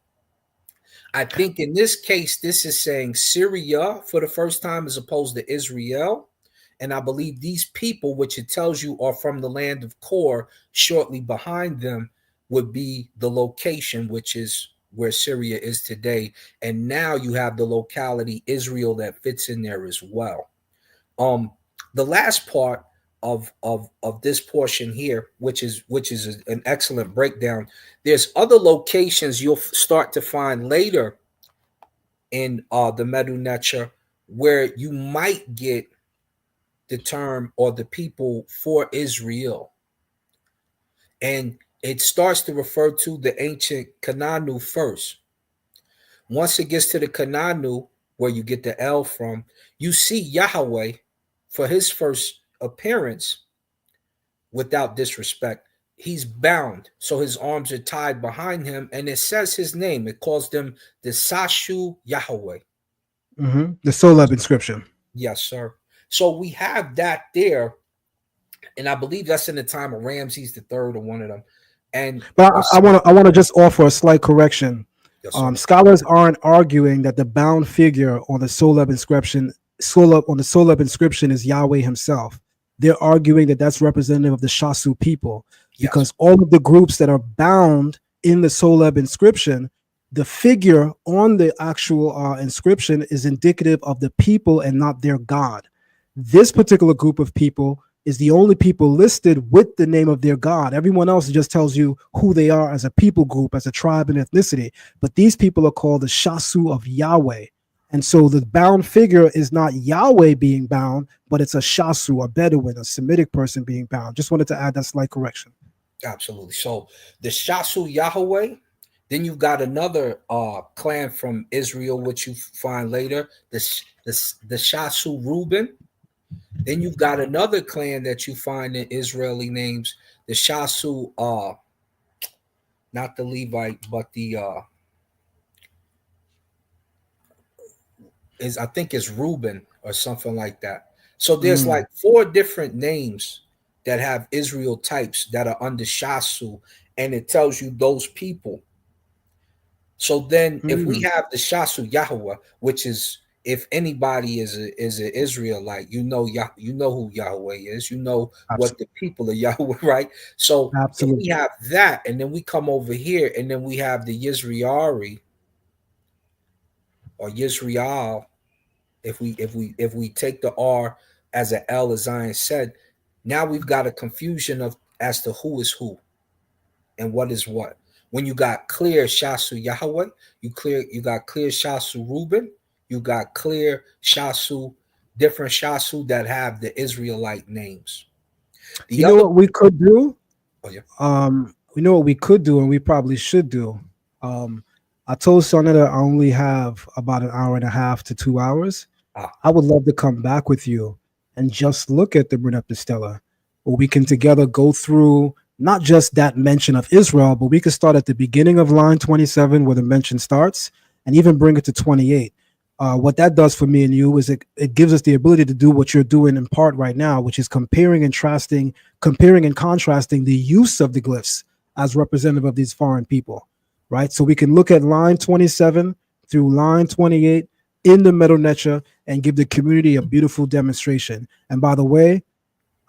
I think in this case, this is saying Syria for the first time as opposed to Israel. And I believe these people, which it tells you are from the land of Kor, shortly behind them would be the location, which is where Syria is today. And now you have the locality Israel that fits in there as well. The last part of this portion here, which is an excellent breakdown. There's other locations you'll start to find later in the Medu Neter where you might get the term or the people for Israel. And it starts to refer to the ancient Kananu first. Once it gets to the Kananu, where you get the L from, you see Yahweh for his first appearance, without disrespect. He's bound, so his arms are tied behind him, and it says his name. It calls them the Sashu Yahweh. The Soleb inscription. Yes, sir. So we have that there, and I believe that's in the time of Ramses III or one of them. But I want to just offer a slight correction. Yes, scholars aren't arguing that the bound figure on the Soleb inscription is Yahweh himself. They're arguing that that's representative of the Shasu people, because all of the groups that are bound in the Soleb inscription, the figure on the actual inscription is indicative of the people and not their God. This particular group of people is the only people listed with the name of their God. Everyone else just tells you who they are as a people group, as a tribe and ethnicity. But these people are called the Shasu of Yahweh. And so the bound figure is not Yahweh being bound, but it's a Shasu, a Bedouin, a Semitic person being bound. Just wanted to add that slight correction. Absolutely. So the Shasu Yahweh, then you've got another clan from Israel, which you find later, the Shasu Reuben. Then you've got another clan that you find in Israeli names, the Shasu, not the Levite, but the I think it's Reuben or something like that. So there's like 4 different names that have Israel types that are under Shasu, and it tells you those people. So then if we have the Shasu Yahweh, which is, if anybody is an Israelite, you know who Yahweh is. You know what the people of Yahweh, right? So we have that, and then we come over here, and then we have the Yisraeli or Yisrael. If we take the R as an L, as Zion said, now we've got a confusion of as to who is who and what is what. When you got clear Shasu Yahweh, you got clear Shasu Reuben. You got clear Shasu, different Shasu that have the Israelite names. You know what we could do? Oh, yeah. We know what we could do, and we probably should do. I told sa.neter I only have about an hour and a half to 2 hours. I would love to come back with you and just look at the Medu Neter, where we can together go through not just that mention of Israel, but we could start at the beginning of line 27 where the mention starts, and even bring it to 28. What that does for me and you is it gives us the ability to do what you're doing in part right now, which is comparing and contrasting the use of the glyphs as representative of these foreign people, right? So we can look at line 27 through line 28 in the Medu Neter and give the community a beautiful demonstration. And by the way,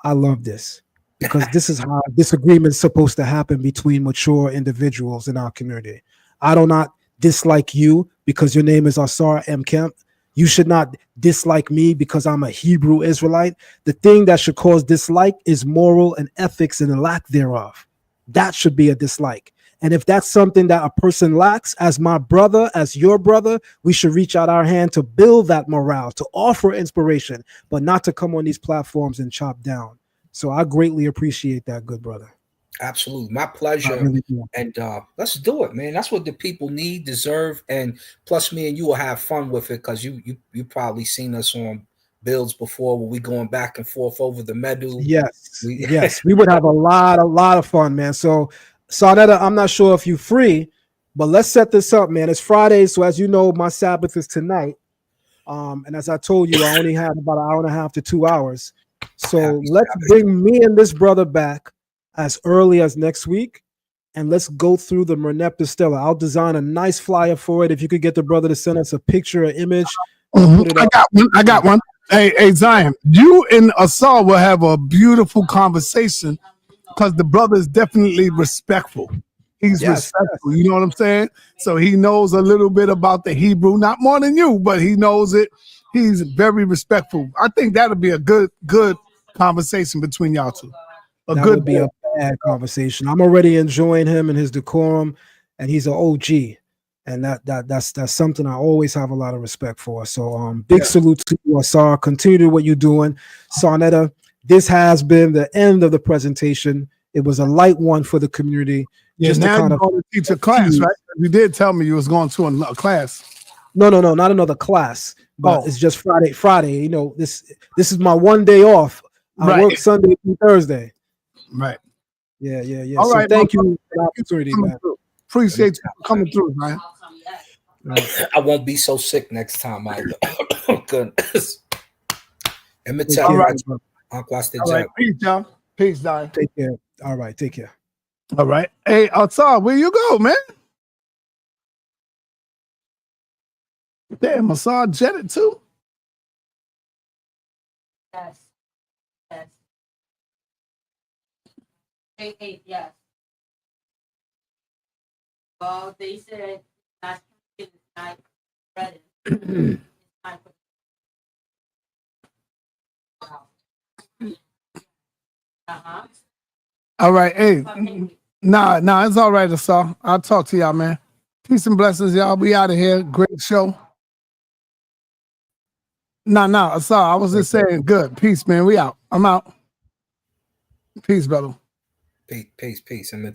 I love this, because this is how disagreement is supposed to happen between mature individuals in our community. I do not dislike you because your name is Asar M. Kemp. You should not dislike me because I'm a Hebrew Israelite. The thing that should cause dislike is moral and ethics and the lack thereof. That should be a dislike. And if that's something that a person lacks, as my brother, as your brother, we should reach out our hand to build that morale, to offer inspiration, but not to come on these platforms and chop down. So I greatly appreciate that, good brother. Absolutely. My pleasure. Really, and let's do it, man. That's what the people need, deserve. And plus me and you will have fun with it, because you probably seen us on builds before where we going back and forth over the Medu. Yes. Yes. We would have a lot of fun, man. So sa.neter, I'm not sure if you're free, but let's set this up, man. It's Friday. So as you know, my Sabbath is tonight. And as I told you, I only have about an hour and a half to 2 hours. So let's bring me and this brother back as early as next week, and let's go through the Medu Neter. I'll design a nice flyer for it. If you could get the brother to send us a picture, an image. Put it I got one. Hey, Zion, you and Asar will have a beautiful conversation, because the brother is definitely respectful. He's respectful. You know what I'm saying? So he knows a little bit about the Hebrew, not more than you, but he knows it. He's very respectful. I think that'll be a good conversation between y'all two. That would be a bad conversation. I'm already enjoying him and his decorum, and he's an OG. And that's something I always have a lot of respect for. So big salute to you, Asar. Continue to what you're doing. sa.neter, this has been the end of the presentation. It was a light one for the community. Yeah, just now to kind you're of going to teach a class, right? You did tell me you was going to a class. No, not another class, but it's just Friday. You know, this is my one day off. I work Sunday through Thursday. Right. Yeah. All so right, thank you for the opportunity, man. Appreciate you coming through, man. I won't be so sick next time either. Goodness. All right. All right. Peace, y'all. Peace, Di. Take care. All right. Take care. All right. Hey, outside, where you go, man? Damn, Assad jetted too. Yes. Yes. Well, they said last week is not ready. All right. Hey, nah, it's all right, Assad. I'll talk to y'all, man. Peace and blessings, y'all. We out of here. Great show. Nah, Assad. I was just saying, good. Peace, man. We out. I'm out. Peace, brother. Peace. I'm